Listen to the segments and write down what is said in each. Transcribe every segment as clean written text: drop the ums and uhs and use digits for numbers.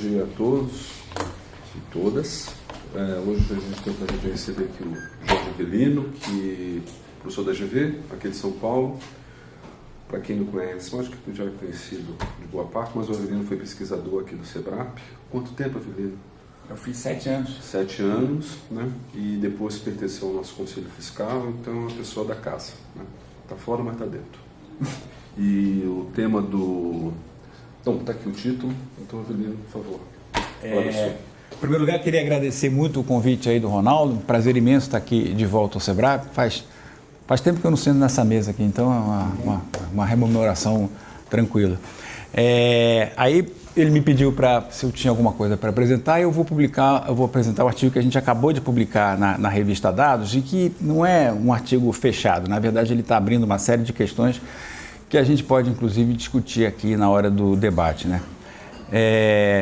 dia a todos e todas. Hoje a gente tem o prazer de receber aqui o Jorge Avelino, que é professor da GV, aqui de São Paulo. Para quem não conhece, eu acho que tu já é conhecido de boa parte, mas o Avelino foi pesquisador aqui do SEBRAP. Quanto tempo, Avelino? Eu fiz 7 anos. 7 anos, né? E depois pertenceu ao nosso Conselho Fiscal, então é uma pessoa da casa, né? Tá fora, mas tá dentro. E o tema do... Então, tá aqui o título, então, Avelino, por favor. Em primeiro lugar, queria agradecer muito o convite aí do Ronaldo, um prazer imenso estar aqui de volta ao SEBRAP. Faz tempo que eu não sento nessa mesa aqui, então é uma rememoração tranquila. Aí ele me pediu se eu tinha alguma coisa para apresentar, e eu vou apresentar o artigo que a gente acabou de publicar na revista Dados, e que não é um artigo fechado. Na verdade, ele está abrindo uma série de questões que a gente pode, inclusive, discutir aqui na hora do debate, né?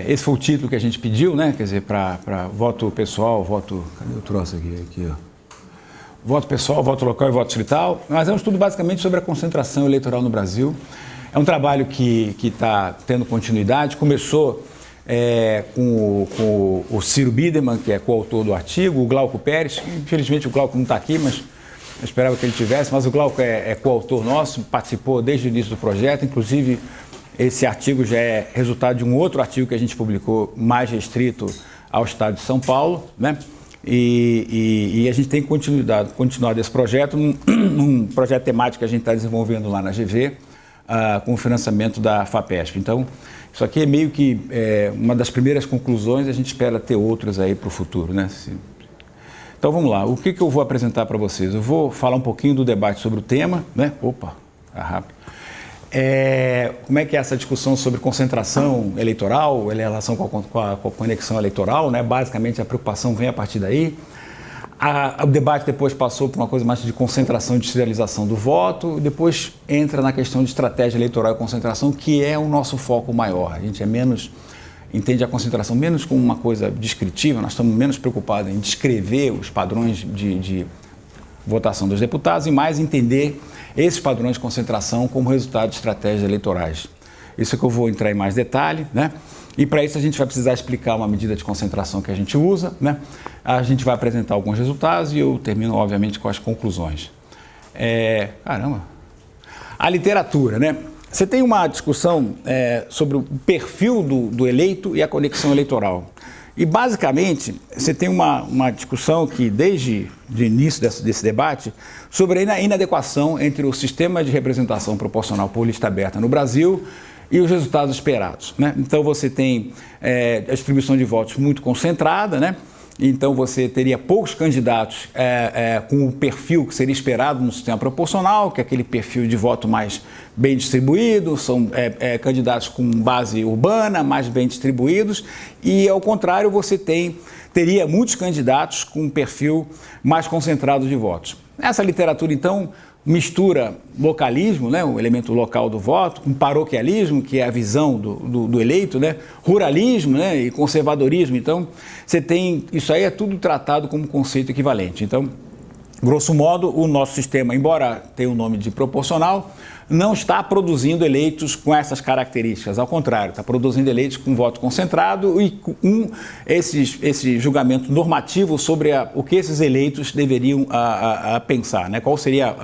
Esse foi o título que a gente pediu, né? Quer dizer, para voto pessoal, voto... Cadê o troço aqui, ó? Voto pessoal, voto local e voto distrital. Mas é um estudo basicamente sobre a concentração eleitoral no Brasil. É um trabalho que está tendo continuidade. Começou com o Ciro Biderman, que é coautor do artigo, o Glauco Pérez. Infelizmente o Glauco não está aqui, mas eu esperava que ele tivesse. Mas o Glauco é coautor nosso, participou desde o início do projeto. Inclusive, esse artigo já é resultado de um outro artigo que a gente publicou, mais restrito ao estado de São Paulo, né? E a gente tem continuado esse projeto num projeto temático que a gente está desenvolvendo lá na GV, com o financiamento da FAPESP. Então, isso aqui é meio que uma das primeiras conclusões, a gente espera ter outras aí para o futuro, né? Então, vamos lá. O que eu vou apresentar para vocês? Eu vou falar um pouquinho do debate sobre o tema, né? Opa, tá rápido. Como é que é essa discussão sobre concentração eleitoral, em relação com a conexão eleitoral, né? Basicamente, a preocupação vem a partir daí. O debate depois passou por uma coisa mais de concentração e descentralização do voto, depois entra na questão de estratégia eleitoral e concentração, que é o nosso foco maior. A gente entende a concentração menos como uma coisa descritiva, nós estamos menos preocupados em descrever os padrões de votação dos deputados e mais entender esses padrões de concentração como resultado de estratégias eleitorais. Isso é que eu vou entrar em mais detalhe, né? E para isso a gente vai precisar explicar uma medida de concentração que a gente usa, né? A gente vai apresentar alguns resultados e eu termino, obviamente, com as conclusões. Caramba! A literatura, né? Você tem uma discussão sobre o perfil do eleito e a conexão eleitoral. E, basicamente, você tem uma discussão que, desde o início desse debate, sobre a inadequação entre o sistema de representação proporcional por lista aberta no Brasil e os resultados esperados, né? Então, você tem a distribuição de votos muito concentrada, né? Então, você teria poucos candidatos com o perfil que seria esperado no sistema proporcional, que é aquele perfil de voto mais bem distribuído, são candidatos com base urbana, mais bem distribuídos, e, ao contrário, você teria muitos candidatos com um perfil mais concentrado de votos. Essa literatura, então, mistura localismo, né, o elemento local do voto, com paroquialismo, que é a visão do eleito, né, ruralismo, né, e conservadorismo. Então, isso aí é tudo tratado como conceito equivalente. Então, grosso modo, o nosso sistema, embora tenha o nome de proporcional, não está produzindo eleitos com essas características. Ao contrário, está produzindo eleitos com voto concentrado e com esse julgamento normativo sobre o que esses eleitos deveriam pensar, né? Qual seria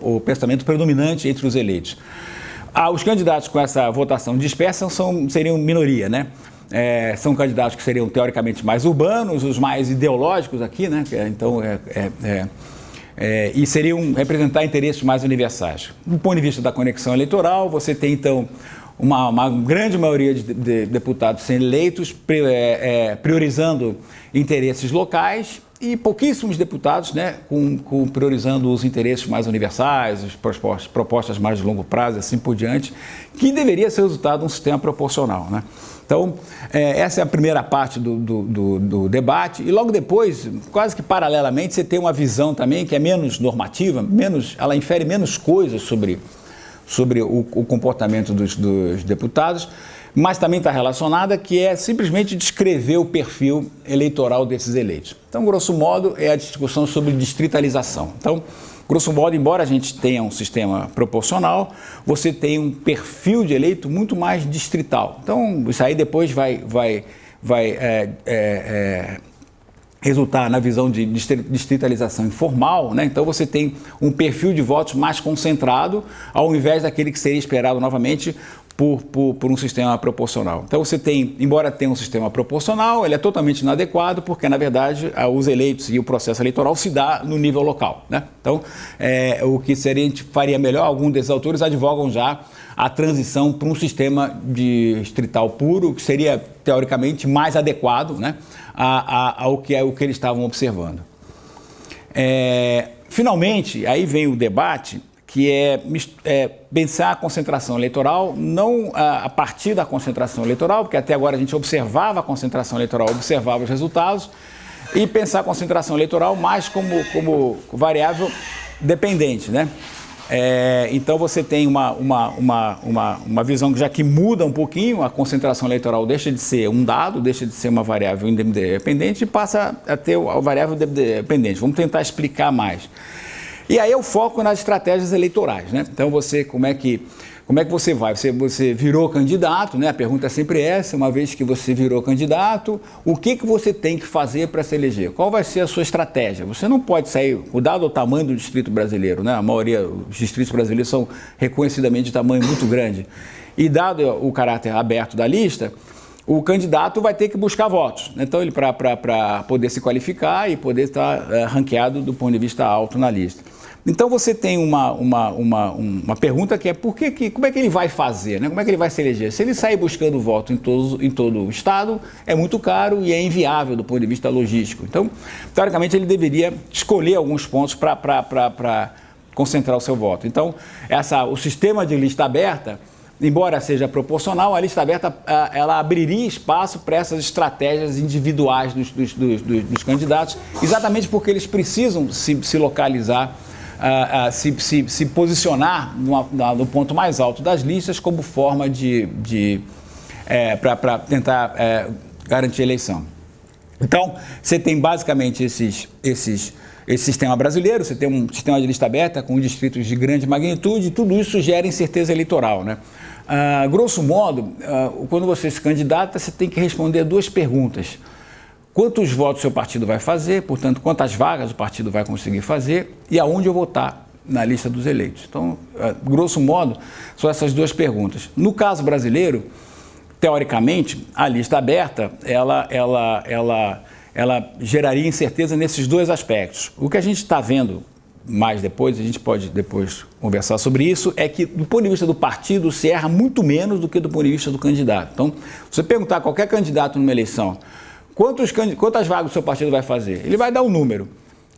o pensamento predominante entre os eleitos. Os candidatos com essa votação dispersa seriam minoria, né? São candidatos que seriam teoricamente mais urbanos, os mais ideológicos aqui, né? Então, e seriam representar interesses mais universais. Do ponto de vista da conexão eleitoral, você tem, então, uma grande maioria de deputados sendo eleitos, priorizando interesses locais, e pouquíssimos deputados, né, priorizando os interesses mais universais, as propostas mais de longo prazo, assim por diante, que deveria ser resultado de um sistema proporcional, né? Então, essa é a primeira parte do debate, e logo depois, quase que paralelamente, você tem uma visão também que é menos normativa, ela infere menos coisas sobre o comportamento dos deputados, mas também está relacionada, que é simplesmente descrever o perfil eleitoral desses eleitos. Então, grosso modo, é a discussão sobre distritalização. Então, Grosso modo, embora a gente tenha um sistema proporcional, você tem um perfil de eleito muito mais distrital. Então, isso aí depois vai resultar na visão de distritalização informal, né? Então você tem um perfil de votos mais concentrado, ao invés daquele que seria esperado novamente por um sistema proporcional. Então você tem, embora tenha um sistema proporcional, ele é totalmente inadequado, porque na verdade os eleitos e o processo eleitoral se dá no nível local, né? Então o que seria, a gente faria melhor, alguns desses autores advogam já a transição para um sistema distrital puro, que seria teoricamente mais adequado, né, ao que eles estavam observando. Finalmente, aí vem o debate, que é pensar a concentração eleitoral não a partir da concentração eleitoral, porque até agora a gente observava a concentração eleitoral, observava os resultados, e pensar a concentração eleitoral mais como variável dependente, né? Então você tem uma visão que muda um pouquinho, a concentração eleitoral deixa de ser um dado, deixa de ser uma variável independente e passa a ter a variável dependente. Vamos tentar explicar mais. E aí eu foco nas estratégias eleitorais, né? Então como é que você vai? Você virou candidato, né? A pergunta é sempre essa, uma vez que você virou candidato, o que você tem que fazer para se eleger? Qual vai ser a sua estratégia? Você não pode sair, dado o tamanho do distrito brasileiro, né? A maioria dos distritos brasileiros são reconhecidamente de tamanho muito grande. E dado o caráter aberto da lista, o candidato vai ter que buscar votos. Então, ele para poder se qualificar e poder estar ranqueado do ponto de vista alto na lista. Então você tem uma pergunta que é como é que ele vai fazer, né? Como é que ele vai se eleger? Se ele sair buscando voto em todo o estado, é muito caro e é inviável do ponto de vista logístico. Então, teoricamente, ele deveria escolher alguns pontos para concentrar o seu voto. Então, o sistema de lista aberta, embora seja proporcional, a lista aberta ela abriria espaço para essas estratégias individuais dos candidatos, exatamente porque eles precisam se localizar, se posicionar no ponto mais alto das listas como forma para tentar garantir a eleição. Então, você tem basicamente esse sistema brasileiro, você tem um sistema de lista aberta com distritos de grande magnitude, e tudo isso gera incerteza eleitoral, né? Grosso modo, quando você se candidata, você tem que responder duas perguntas. Quantos votos o seu partido vai fazer, portanto, quantas vagas o partido vai conseguir fazer e aonde eu vou estar na lista dos eleitos. Então, grosso modo, são essas duas perguntas. No caso brasileiro, teoricamente, a lista aberta, ela geraria incerteza nesses dois aspectos. O que a gente está vendo mais depois, a gente pode depois conversar sobre isso, é que do ponto de vista do partido se erra muito menos do que do ponto de vista do candidato. Então, se você perguntar a qualquer candidato numa eleição, quantas vagas o seu partido vai fazer? Ele vai dar um número.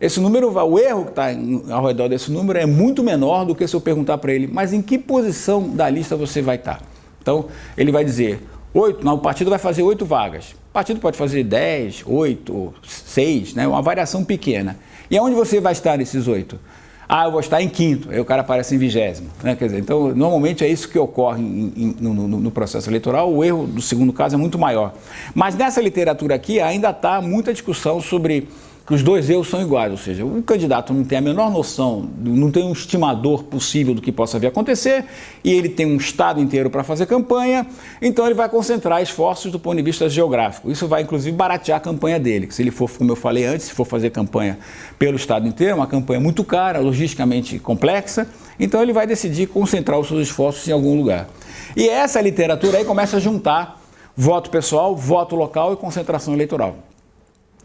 Esse número, o erro que está ao redor desse número é muito menor do que se eu perguntar para ele, mas em que posição da lista você vai estar? Então, ele vai dizer, o partido vai fazer 8 vagas. O partido pode fazer 10, 8, 6, né? Uma variação pequena. E aonde você vai estar nesses 8? Eu vou estar em 5º, aí o cara aparece em 20º. Né? Quer dizer, então, normalmente é isso que ocorre no processo eleitoral, o erro do segundo caso é muito maior. Mas nessa literatura aqui ainda está muita discussão sobre que os dois erros são iguais, ou seja, o candidato não tem a menor noção, não tem um estimador possível do que possa vir a acontecer, e ele tem um estado inteiro para fazer campanha, então ele vai concentrar esforços do ponto de vista geográfico. Isso vai, inclusive, baratear a campanha dele, que se ele for, como eu falei antes, se for fazer campanha pelo estado inteiro, é uma campanha muito cara, logisticamente complexa, então ele vai decidir concentrar os seus esforços em algum lugar. E essa literatura aí começa a juntar voto pessoal, voto local e concentração eleitoral.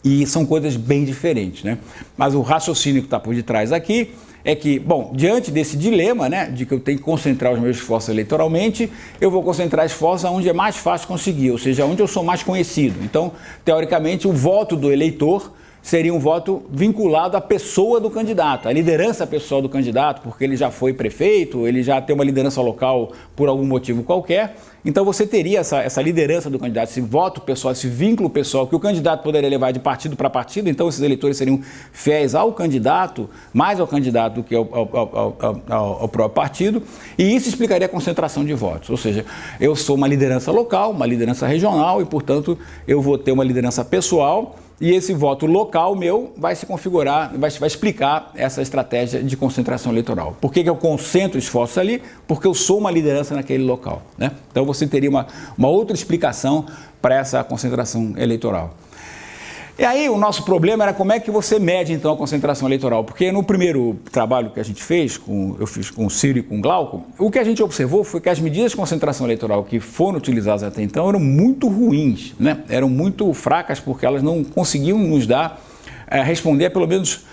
E são coisas bem diferentes, né? Mas o raciocínio que está por detrás aqui é que, bom, diante desse dilema, né, de que eu tenho que concentrar os meus esforços eleitoralmente, eu vou concentrar esforços onde é mais fácil conseguir, ou seja, onde eu sou mais conhecido. Então, teoricamente, o voto do eleitor seria um voto vinculado à pessoa do candidato, à liderança pessoal do candidato, porque ele já foi prefeito, ele já tem uma liderança local por algum motivo qualquer. Então você teria essa liderança do candidato, esse voto pessoal, esse vínculo pessoal que o candidato poderia levar de partido para partido, então esses eleitores seriam fiéis ao candidato, mais ao candidato do que ao próprio partido, e isso explicaria a concentração de votos, ou seja, eu sou uma liderança local, uma liderança regional e, portanto, eu vou ter uma liderança pessoal e esse voto local meu vai se configurar, vai explicar essa estratégia de concentração eleitoral. Por que eu concentro esforços ali? Porque eu sou uma liderança naquele local, né? Então você teria uma outra explicação para essa concentração eleitoral. E aí o nosso problema era como é que você mede então a concentração eleitoral, porque no primeiro trabalho que a gente fez, eu fiz com o Ciro e com o Glauco, o que a gente observou foi que as medidas de concentração eleitoral que foram utilizadas até então eram muito ruins, né? Eram muito fracas porque elas não conseguiam nos dar, responder a pelo menos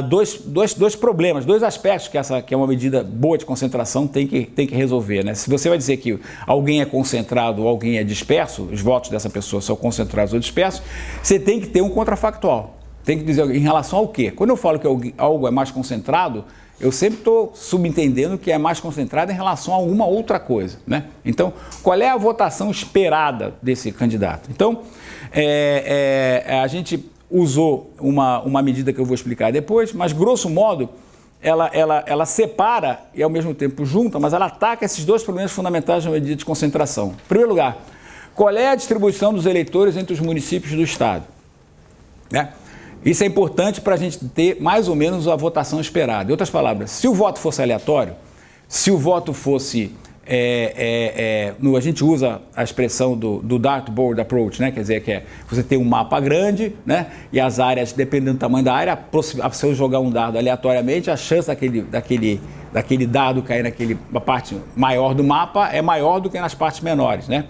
dois problemas, dois aspectos que é uma medida boa de concentração tem que resolver, né? Se você vai dizer que alguém é concentrado ou alguém é disperso, os votos dessa pessoa são concentrados ou dispersos, você tem que ter um contrafactual. Tem que dizer em relação ao quê? Quando eu falo que algo é mais concentrado, eu sempre estou subentendendo que é mais concentrado em relação a alguma outra coisa, né? Então, qual é a votação esperada desse candidato? Então, a gente usou uma medida que eu vou explicar depois, mas grosso modo ela separa e ao mesmo tempo junta, mas ela ataca esses dois problemas fundamentais da medida de concentração. Em primeiro lugar, qual é a distribuição dos eleitores entre os municípios do estado, né? Isso é importante para a gente ter mais ou menos a votação esperada. Em outras palavras, se o voto fosse aleatório, se o voto fosse a gente usa a expressão do dartboard approach, né? Quer dizer, que você tem um mapa grande, né? E as áreas, dependendo do tamanho da área, se eu jogar um dado aleatoriamente, a chance daquele dado cair na parte maior do mapa é maior do que nas partes menores, né?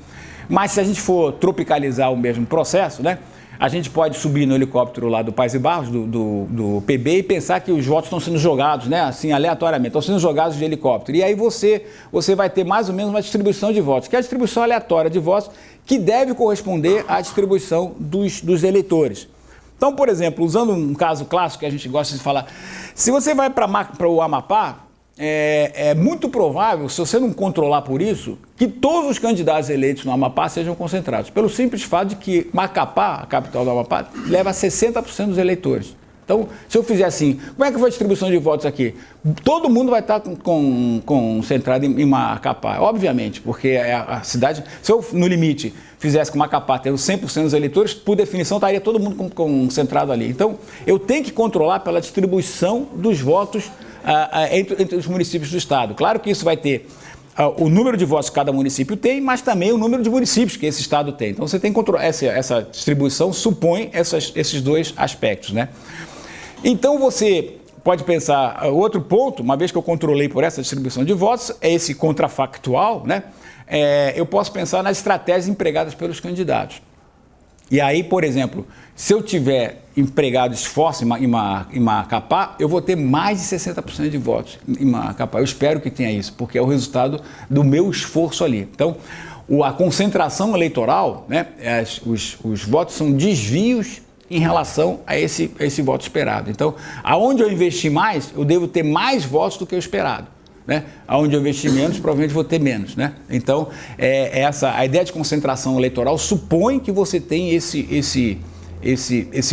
Mas se a gente for tropicalizar o mesmo processo, né? A gente pode subir no helicóptero lá do Paes e Barros, do PB, e pensar que os votos estão sendo jogados, né, assim, aleatoriamente, estão sendo jogados de helicóptero. E aí você vai ter mais ou menos uma distribuição de votos, que é a distribuição aleatória de votos, que deve corresponder à distribuição dos eleitores. Então, por exemplo, usando um caso clássico que a gente gosta de falar, se você vai para o Amapá, é muito provável, se você não controlar por isso, que todos os candidatos eleitos no Amapá sejam concentrados. Pelo simples fato de que Macapá, a capital do Amapá, leva 60% dos eleitores. Então, se eu fizer assim, como é que foi a distribuição de votos aqui? Todo mundo vai estar concentrado em Macapá, obviamente, porque a cidade, se eu, no limite, fizesse com Macapá tendo 100% dos eleitores, por definição, estaria todo mundo concentrado ali. Então, eu tenho que controlar pela distribuição dos votos entre os municípios do estado. Claro que isso vai ter o número de votos que cada município tem, mas também o número de municípios que esse estado tem. Então você tem que controlar, essa distribuição supõe esses dois aspectos, né? Então você pode pensar, outro ponto, uma vez que eu controlei por essa distribuição de votos, é esse contrafactual, né? Eu posso pensar nas estratégias empregadas pelos candidatos. E aí, por exemplo, se eu tiver empregado esforço em Macapá, eu vou ter mais de 60% de votos em Macapá. Eu espero que tenha isso, porque é o resultado do meu esforço ali. Então, a concentração eleitoral, né, os votos são desvios em relação a esse voto esperado. Então, aonde eu investi mais, eu devo ter mais votos do que o esperado, né? Aonde eu investi menos, provavelmente vou ter menos, né? Então, a ideia de concentração eleitoral supõe que você tem esse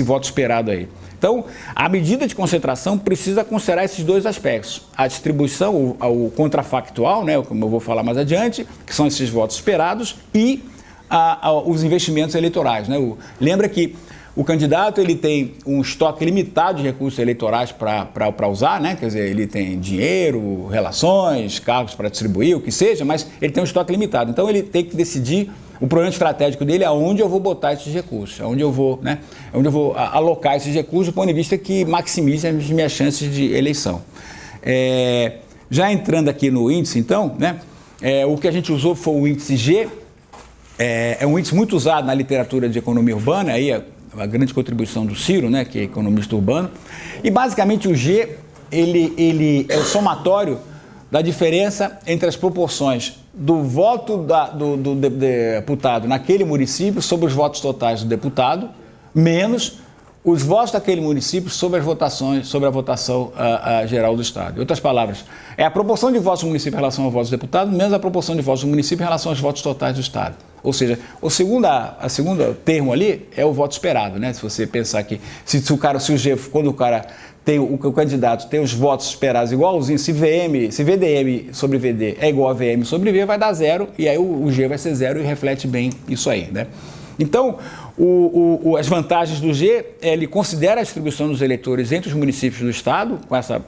voto esperado aí. Então, a medida de concentração precisa considerar esses dois aspectos. A distribuição, o contrafactual, né, como eu vou falar mais adiante, que são esses votos esperados, e os investimentos eleitorais, né? Lembra que o candidato ele tem um estoque limitado de recursos eleitorais para usar, né? Quer dizer, ele tem dinheiro, relações, cargos para distribuir, o que seja, mas ele tem um estoque limitado. Então ele tem que decidir o problema estratégico dele é aonde eu vou botar esses recursos, aonde eu vou, né? Onde eu vou alocar esses recursos do ponto de vista que maximize as minhas chances de eleição. Já entrando aqui no índice, então, né? O que a gente usou foi o índice G. É um índice muito usado na literatura de economia urbana, aí a grande contribuição do Ciro, né, que é economista urbano. E basicamente o G ele é o somatório da diferença entre as proporções do voto do deputado naquele município sobre os votos totais do deputado, menos os votos daquele município sobre as votações, sobre a votação geral do Estado. Em outras palavras, é a proporção de votos do município em relação aos votos do deputado, menos a proporção de votos do município em relação aos votos totais do Estado. Ou seja, a segunda termo ali é o voto esperado, né? Se você pensar que quando o cara tem o candidato tem os votos esperados igualzinho, se VDM sobre VD é igual a VM sobre V, vai dar zero, e aí o G vai ser zero e reflete bem isso aí, né? Então, As vantagens do G, ele considera a distribuição dos eleitores entre os municípios do estado, com essa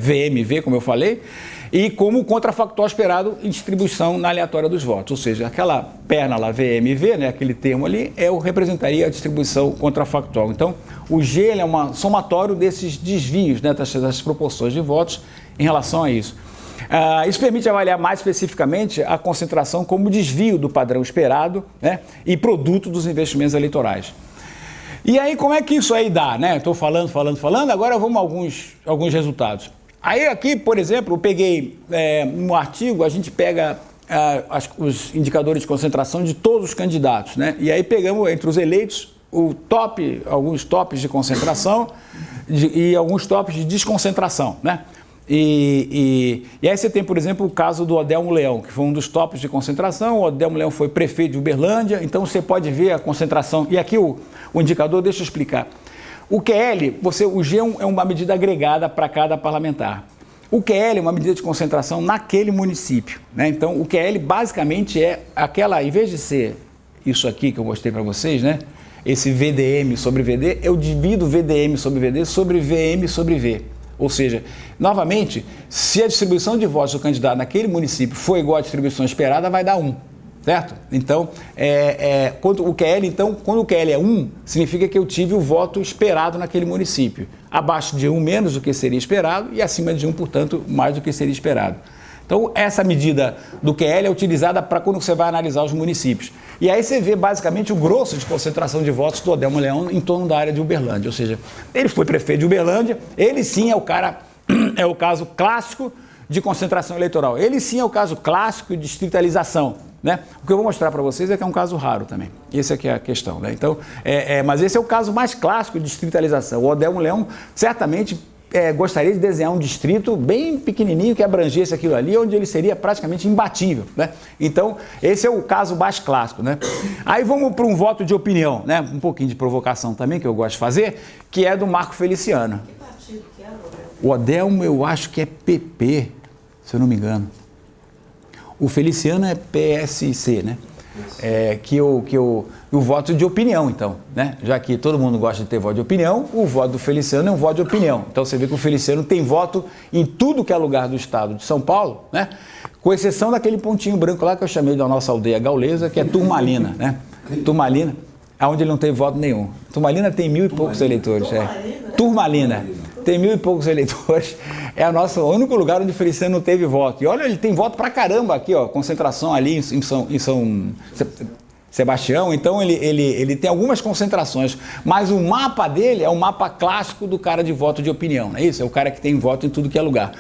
VMV, como eu falei, e como contrafactual esperado em distribuição na aleatória dos votos. Ou seja, aquela perna lá, VMV, né, aquele termo ali, representaria a distribuição contrafactual. Então, o G ele é um somatório desses desvios, né, das proporções de votos em relação a isso. Isso permite avaliar mais especificamente a concentração como desvio do padrão esperado, né, e produto dos investimentos eleitorais. E aí, como é que isso aí dá, né? Estou falando, agora vamos a alguns resultados. Aí aqui, por exemplo, eu peguei um artigo, a gente pega os indicadores de concentração de todos os candidatos, né? E aí pegamos entre os eleitos alguns tops de concentração e alguns tops de desconcentração, né? E aí você tem, por exemplo, o caso do Odelmo Leão, que foi um dos tops de concentração. O Odelmo Leão foi prefeito de Uberlândia, então você pode ver a concentração. E aqui o indicador, deixa eu explicar. O QL, o G é uma medida agregada para cada parlamentar. O QL é uma medida de concentração naquele município, né? Então, o QL basicamente é aquela, em vez de ser isso aqui que eu mostrei para vocês, né? Esse VDM sobre VD, eu divido VDM sobre VD sobre VM sobre V. Ou seja, novamente, se a distribuição de votos do candidato naquele município for igual à distribuição esperada, vai dar 1, certo? Então, quando o QL é 1, significa que eu tive o voto esperado naquele município. Abaixo de 1, menos do que seria esperado, e acima de 1, portanto, mais do que seria esperado. Então, essa medida do QL é utilizada para quando você vai analisar os municípios. E aí você vê basicamente o grosso de concentração de votos do Odelmo Leão em torno da área de Uberlândia. Ou seja, ele foi prefeito de Uberlândia, ele sim é o caso clássico de concentração eleitoral. Ele sim é o caso clássico de distritalização, né? O que eu vou mostrar para vocês é que é um caso raro também. Esse aqui é a questão, né? Então, mas esse é o caso mais clássico de distritalização. O Odelmo Leão certamente gostaria de desenhar um distrito bem pequenininho que abrangesse aquilo ali, onde ele seria praticamente imbatível, né? Então, esse é o caso mais clássico, né? Aí vamos para um voto de opinião, né? Um pouquinho de provocação também, que eu gosto de fazer, que é do Marco Feliciano. Que partido que é, O Odelmo, eu acho que é PP, se eu não me engano. O Feliciano é PSC, né? O voto de opinião, então, né? Já que todo mundo gosta de ter voto de opinião, o voto do Feliciano é um voto de opinião. Então você vê que o Feliciano tem voto em tudo que é lugar do estado de São Paulo, né? Com exceção daquele pontinho branco lá que eu chamei da nossa aldeia gaulesa, que é Turmalina, né? Turmalina, onde ele não tem voto nenhum. Turmalina tem 1.000 e poucos eleitores. Turmalina. Tem 1.000 e poucos eleitores, é o único lugar onde o Feliciano não teve voto. E olha, ele tem voto pra caramba aqui, ó, concentração ali em São Sebastião, então ele tem algumas concentrações, mas o mapa dele é o mapa clássico do cara de voto de opinião, não é isso? É o cara que tem voto em tudo que é lugar.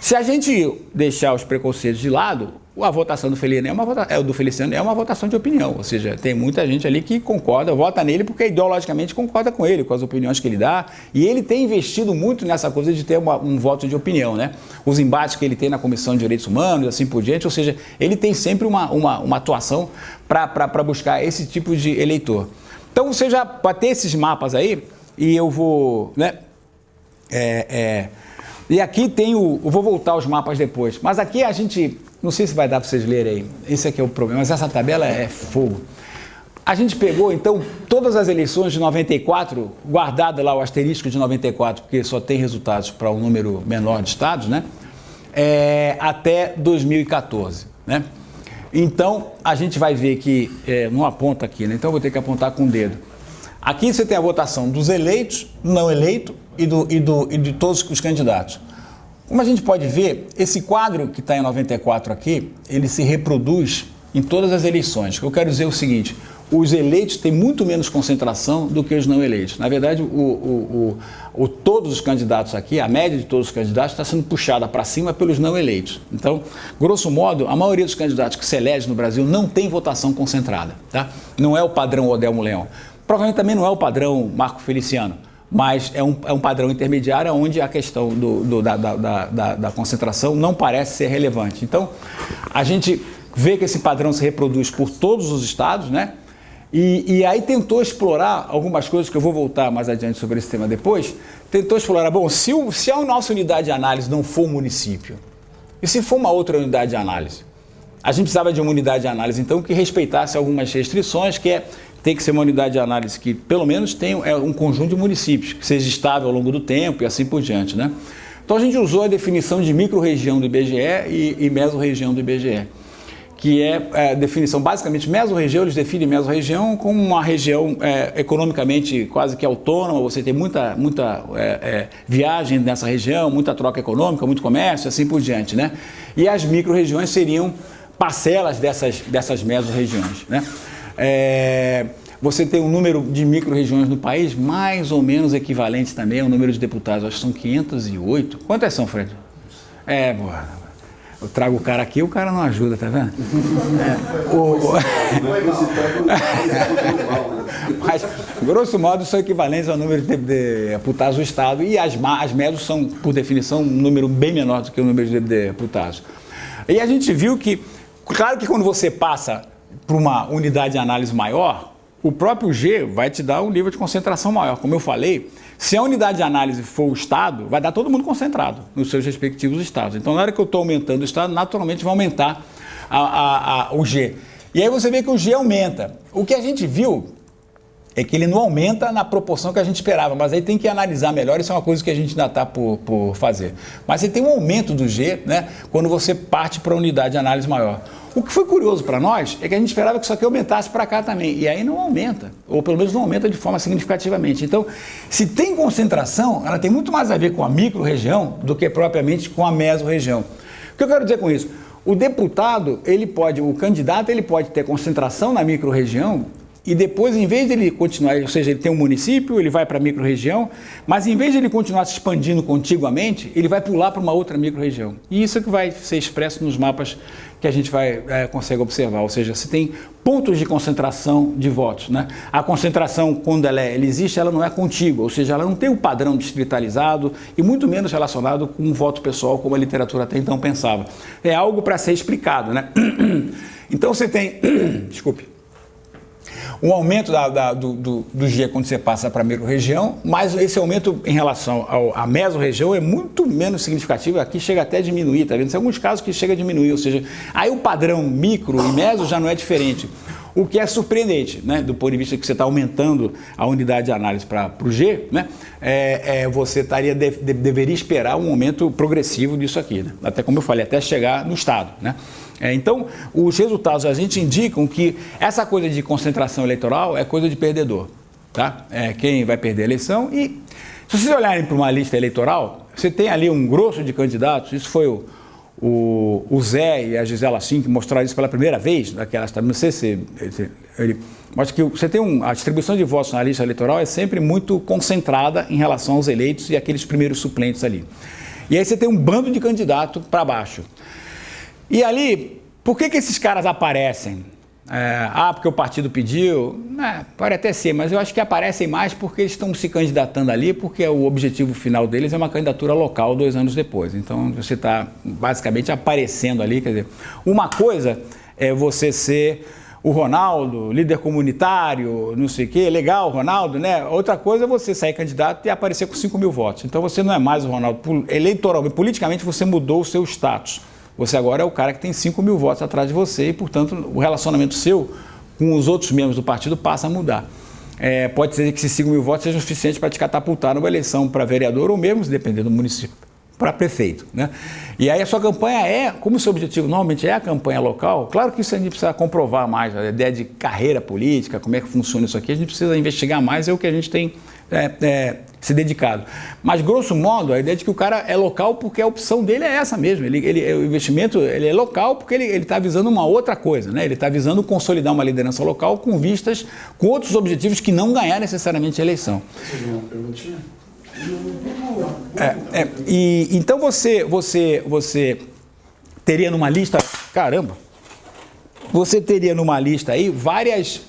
Se a gente deixar os preconceitos de lado, a votação do Feliciano é uma votação de opinião, ou seja, tem muita gente ali que concorda, vota nele porque ideologicamente concorda com ele, com as opiniões que ele dá, e ele tem investido muito nessa coisa de ter um voto de opinião, né? Os embates que ele tem na Comissão de Direitos Humanos, assim por diante, ou seja, ele tem sempre uma atuação para buscar esse tipo de eleitor. Então você já vai ter esses mapas aí, e eu vou, né? E aqui tem eu vou voltar aos mapas depois, mas aqui a gente, não sei se vai dar para vocês lerem aí, esse aqui é o problema, mas essa tabela é fogo. A gente pegou, então, todas as eleições de 94, guardado lá o asterisco de 94, porque só tem resultados para um número menor de estados, né? Até 2014, né? Então, a gente vai ver que, não aponta aqui, né? Então eu vou ter que apontar com o dedo. Aqui você tem a votação dos eleitos, não eleitos e de todos os candidatos. Como a gente pode ver, esse quadro que está em 94 aqui, ele se reproduz em todas as eleições. O que eu quero dizer é o seguinte, os eleitos têm muito menos concentração do que os não eleitos. Na verdade, todos os candidatos aqui, a média de todos os candidatos está sendo puxada para cima pelos não eleitos. Então, grosso modo, a maioria dos candidatos que se elegem no Brasil não tem votação concentrada, tá? Não é o padrão Odelmo Leão. Provavelmente também não é o padrão Marco Feliciano, mas é um padrão intermediário onde a questão da concentração não parece ser relevante. Então, a gente vê que esse padrão se reproduz por todos os estados, né? E aí tentou explorar algumas coisas que eu vou voltar mais adiante sobre esse tema depois. Tentou explorar, bom, se a nossa unidade de análise não for um município, e se for uma outra unidade de análise? A gente precisava de uma unidade de análise, então, que respeitasse algumas restrições, que tem que ser uma unidade de análise que pelo menos tenha um conjunto de municípios, que seja estável ao longo do tempo e assim por diante, né? Então a gente usou a definição de micro-região do IBGE e mesorregião do IBGE, que é a definição, basicamente, mesorregião, eles definem mesorregião como uma região economicamente quase que autônoma, você tem muita viagem nessa região, muita troca econômica, muito comércio, assim por diante, né? E as micro-regiões seriam parcelas dessas mesorregiões, né? Você tem um número de micro-regiões no país mais ou menos equivalente também ao número de deputados, acho que são 508. Quantas são, Fred? Eu trago o cara aqui, o cara não ajuda, tá vendo? Mas, grosso modo, são equivalentes ao número de deputados do Estado e as mesos são, por definição, um número bem menor do que o número de deputados. E a gente viu que, claro que quando você passa para uma unidade de análise maior, o próprio G vai te dar um nível de concentração maior. Como eu falei, se a unidade de análise for o Estado, vai dar todo mundo concentrado nos seus respectivos estados. Então, na hora que eu estou aumentando o Estado, naturalmente vai aumentar o G. E aí você vê que o G aumenta. O que a gente viu é que ele não aumenta na proporção que a gente esperava, mas aí tem que analisar melhor, isso é uma coisa que a gente ainda está por fazer. Mas você tem um aumento do G, né, quando você parte para a unidade de análise maior. O que foi curioso para nós é que a gente esperava que isso aqui aumentasse para cá também, e aí não aumenta, ou pelo menos não aumenta de forma significativamente. Então, se tem concentração, ela tem muito mais a ver com a micro-região do que propriamente com a mesorregião. O que eu quero dizer com isso? O deputado, o candidato, ele pode ter concentração na micro-região e depois, em vez de ele continuar, ou seja, ele tem um município, ele vai para a micro-região, mas em vez de ele continuar se expandindo contiguamente, ele vai pular para uma outra micro-região. E isso é que vai ser expresso nos mapas que a gente consegue observar, ou seja, se tem pontos de concentração de votos, né? A concentração, quando ela existe, ela não é contígua, ou seja, ela não tem um padrão distritalizado e muito menos relacionado com um voto pessoal, como a literatura até então pensava. É algo para ser explicado, né? Então você tem, desculpe, um aumento do G quando você passa para a micro-região, mas esse aumento em relação à mesorregião é muito menos significativo, aqui chega até a diminuir, tá vendo? Tem alguns casos que chega a diminuir, ou seja, aí o padrão micro e meso já não é diferente, o que é surpreendente, né? Do ponto de vista que você está aumentando a unidade de análise para o G, né? Você deveria esperar um aumento progressivo disso aqui, né? Até como eu falei, até chegar no Estado, né? Então, os resultados a gente indicam que essa coisa de concentração eleitoral é coisa de perdedor, tá? Quem vai perder a eleição. E se vocês olharem para uma lista eleitoral, você tem ali um grosso de candidatos, isso foi o Zé e a Gisela Sim que mostraram isso pela primeira vez, não sei se ele mostra que você tem a distribuição de votos na lista eleitoral é sempre muito concentrada em relação aos eleitos e aqueles primeiros suplentes ali. E aí você tem um bando de candidato para baixo. E ali, por que esses caras aparecem? Porque o partido pediu? Pode até ser, mas eu acho que aparecem mais porque eles estão se candidatando ali, porque o objetivo final deles é uma candidatura local 2 anos depois. Então, você está basicamente aparecendo ali. Quer dizer, uma coisa é você ser o Ronaldo, líder comunitário, não sei o quê, legal, Ronaldo, né? Outra coisa é você sair candidato e aparecer com 5 mil votos. Então, você não é mais o Ronaldo. Eleitoralmente, politicamente, você mudou o seu status. Você agora é o cara que tem 5 mil votos atrás de você e, portanto, o relacionamento seu com os outros membros do partido passa a mudar. Pode ser que esses 5 mil votos sejam suficientes para te catapultar numa eleição para vereador ou mesmo, se depender do município, para prefeito, né? E aí a sua campanha como o seu objetivo normalmente é a campanha local, claro que isso a gente precisa comprovar mais, a ideia de carreira política, como é que funciona isso aqui, a gente precisa investigar mais, é o que a gente tem se dedicado. Mas, grosso modo, a ideia de que o cara é local porque a opção dele é essa mesmo. O investimento ele é local porque ele está visando uma outra coisa, né? Ele está visando consolidar uma liderança local com vistas, com outros objetivos que não ganhar necessariamente a eleição. Você viu uma perguntinha? Então você teria numa lista... Caramba! Você teria numa lista aí várias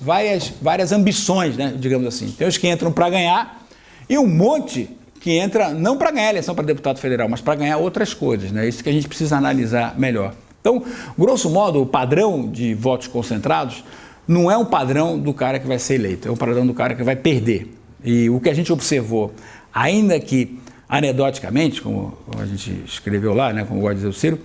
ambições, né, digamos assim. Tem os que entram para ganhar e um monte que entra não para ganhar a eleição para deputado federal, mas para ganhar outras coisas, né? Isso que a gente precisa analisar melhor. Então, grosso modo, o padrão de votos concentrados não é um padrão do cara que vai ser eleito, é um padrão do cara que vai perder. E o que a gente observou, ainda que anedoticamente, como a gente escreveu lá, né, como gosta de dizer o Ciro,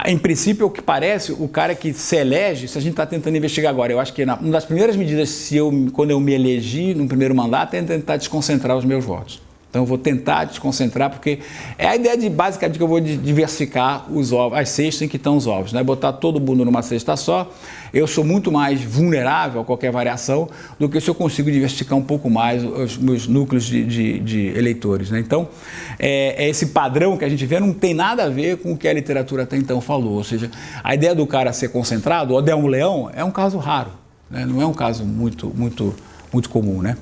Em princípio, o que parece, o cara que se elege, se a gente está tentando investigar agora, eu acho que uma das primeiras medidas, quando eu me elegi no primeiro mandato, é tentar desconcentrar os meus votos. Então eu vou tentar desconcentrar, porque é a ideia básica de que eu vou diversificar os ovos, as cestas em que estão os ovos, né? Botar todo mundo numa cesta só, eu sou muito mais vulnerável a qualquer variação do que se eu consigo diversificar um pouco mais os meus núcleos de eleitores, né? Então, esse padrão que a gente vê não tem nada a ver com o que a literatura até então falou, ou seja, a ideia do cara ser concentrado, ou de um leão, é um caso raro, né? Não é um caso muito comum, né?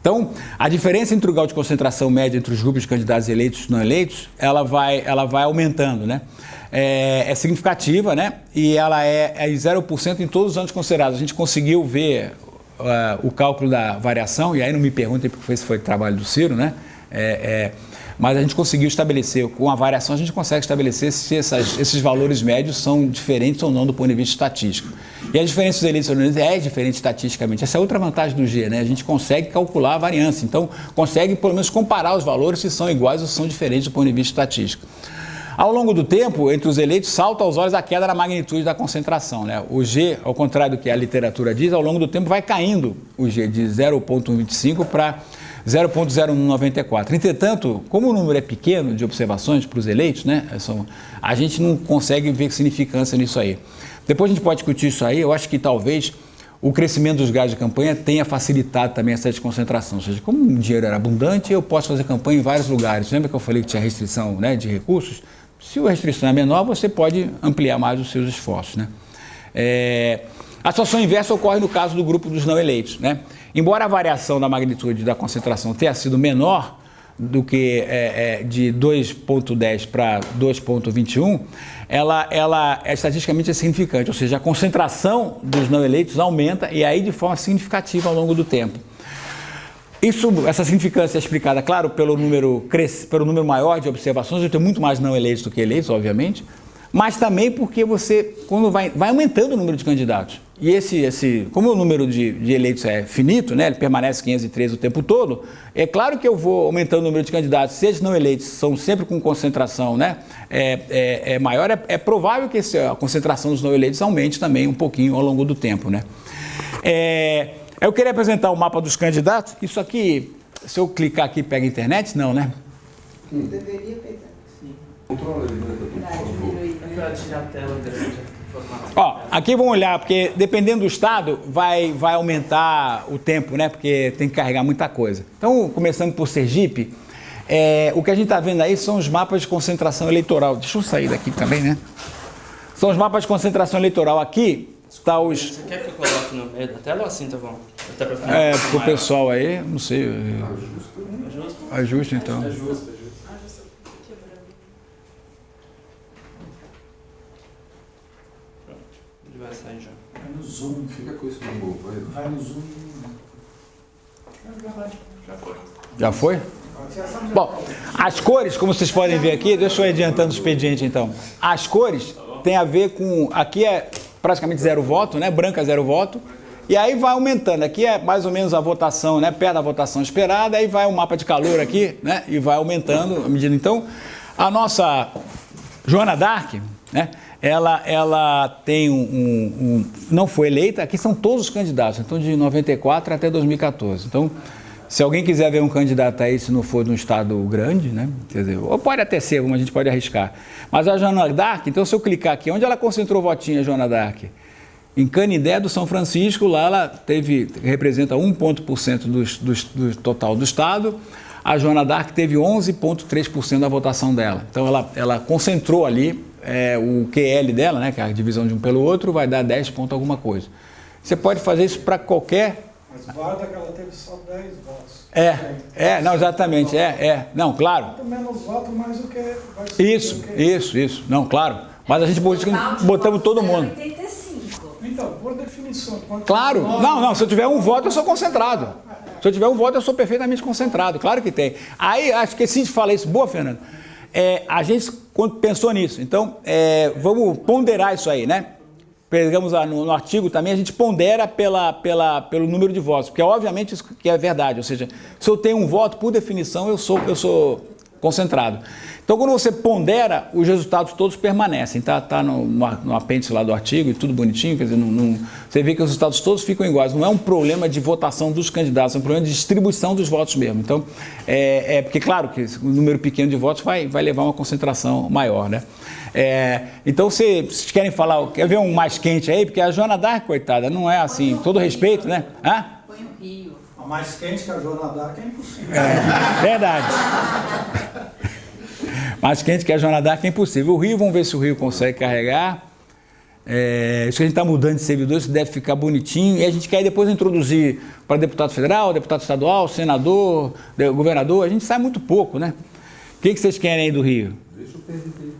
Então, a diferença entre o grau de concentração média entre os grupos de candidatos eleitos e não eleitos, ela vai aumentando, né? É significativa, né? E ela é 0% em todos os anos considerados. A gente conseguiu ver o cálculo da variação, e aí não me perguntem porque esse foi o trabalho do Ciro, né? Mas a gente conseguiu estabelecer, com a variação a gente consegue estabelecer se esses valores médios são diferentes ou não do ponto de vista estatístico. E a diferença dos eleitos e não eleitos é diferente estatisticamente. Essa é outra vantagem do G, né? A gente consegue calcular a variância, então consegue pelo menos comparar os valores se são iguais ou são diferentes do ponto de vista estatístico. Ao longo do tempo, entre os eleitos, salta aos olhos a queda na magnitude da concentração, né? O G, ao contrário do que a literatura diz, ao longo do tempo vai caindo o G de 0,125 para 0,0194. Entretanto, como o número é pequeno de observações para os eleitos, né, a gente não consegue ver significância nisso aí. Depois a gente pode discutir isso aí. Eu acho que talvez o crescimento dos gastos de campanha tenha facilitado também essa desconcentração. Ou seja, como o dinheiro era abundante, eu posso fazer campanha em vários lugares. Lembra que eu falei que tinha restrição, né, de recursos? Se a restrição é menor, você pode ampliar mais os seus esforços, né? A situação inversa ocorre no caso do grupo dos não eleitos, né? Embora a variação da magnitude da concentração tenha sido menor do que de 2,10 para 2,21, ela estatisticamente é significante, ou seja, a concentração dos não eleitos aumenta e aí de forma significativa ao longo do tempo. Essa significância é explicada, claro, pelo número maior de observações. Eu tenho muito mais não eleitos do que eleitos, obviamente, mas também porque você, quando vai aumentando o número de candidatos, e como o número de eleitos é finito, né, ele permanece 513 o tempo todo, é claro que eu vou aumentando o número de candidatos. Se eles não eleitos são sempre com concentração, né, maior, é provável que a concentração dos não eleitos aumente também um pouquinho ao longo do tempo, né. Eu queria apresentar o mapa dos candidatos. Isso aqui, se eu clicar aqui, pega a internet? Não, né? Deveria pegar. Sim. Controla ele, né? Para tirar a tela grande. Ó, aqui vamos olhar, porque dependendo do estado, vai aumentar o tempo, né? Porque tem que carregar muita coisa. Então, começando por Sergipe, o que a gente está vendo aí são os mapas de concentração eleitoral. Deixa eu sair daqui também, né? São os mapas de concentração eleitoral aqui. Tá os... Você quer que eu coloque no meio da tela ou assim tá bom? Até pra pro pessoal aí, não sei. Ajusta? Ajuste então. Ajusta. Ele vai sair já. Vai no zoom, fica com isso no gol, vai no zoom. Já foi. Já foi? Bom, as cores, como vocês podem ver aqui, deixa eu ir adiantando o expediente então. As cores tem a ver com, aqui é praticamente 0 voto, né? Branca 0 voto. E aí vai aumentando. Aqui é mais ou menos a votação, né? Perto da votação esperada. Aí vai o mapa de calor aqui, né? E vai aumentando à medida. Então, a nossa Joana d'Arc, né? Ela tem não foi eleita. Aqui são todos os candidatos. Então, de 94 até 2014. Então, se alguém quiser ver um candidato aí, se não for num estado grande, né? Quer dizer, ou pode até ser, a gente pode arriscar. Mas a Joana d'Arc, então se eu clicar aqui, onde ela concentrou votinho, a Joana d'Arc? Em Canindé do São Francisco, lá ela representa 1% do total do estado. A Joana d'Arc teve 11,3% da votação dela. Então ela concentrou ali o QL dela, né? Que é a divisão de um pelo outro, vai dar 10 ponto alguma coisa. Você pode fazer isso para qualquer... Mas guarda que ela teve só 10 votos. Não, exatamente, não, claro. Quanto menos voto, mais do que vai ser. Isso, não, claro. Mas a gente botamos todo mundo. 85. Então, por definição. Claro, não, se eu tiver um voto, eu sou concentrado. Se eu tiver um voto, eu sou perfeitamente concentrado, claro que tem. Aí, acho que esqueci de falar isso, boa, Fernando. A gente pensou nisso, então, vamos ponderar isso aí, né? Pegamos no artigo também, a gente pondera pelo número de votos, porque obviamente isso que é verdade, ou seja, se eu tenho um voto, por definição, eu sou concentrado. Então, quando você pondera, os resultados todos permanecem, tá no apêndice lá do artigo e tudo bonitinho, quer dizer, você vê que os resultados todos ficam iguais. Não é um problema de votação dos candidatos, é um problema de distribuição dos votos mesmo. Então, porque, claro, que o número pequeno de votos vai levar a uma concentração maior, né? Então, vocês querem falar, quer ver um mais quente aí? Porque a Joana d'Arc, coitada, não é assim, todo respeito, né? Hã? Põe o Rio. A mais quente que a Joana d'Arc é impossível. Verdade. Mais quente que a Joana d'Arc é impossível. O Rio, vamos ver se o Rio consegue carregar. Isso que a gente está mudando de servidor, isso deve ficar bonitinho. E a gente quer depois introduzir para deputado federal, deputado estadual, senador, governador. A gente sai muito pouco, né? O que vocês querem aí do Rio? Deixa o PRB.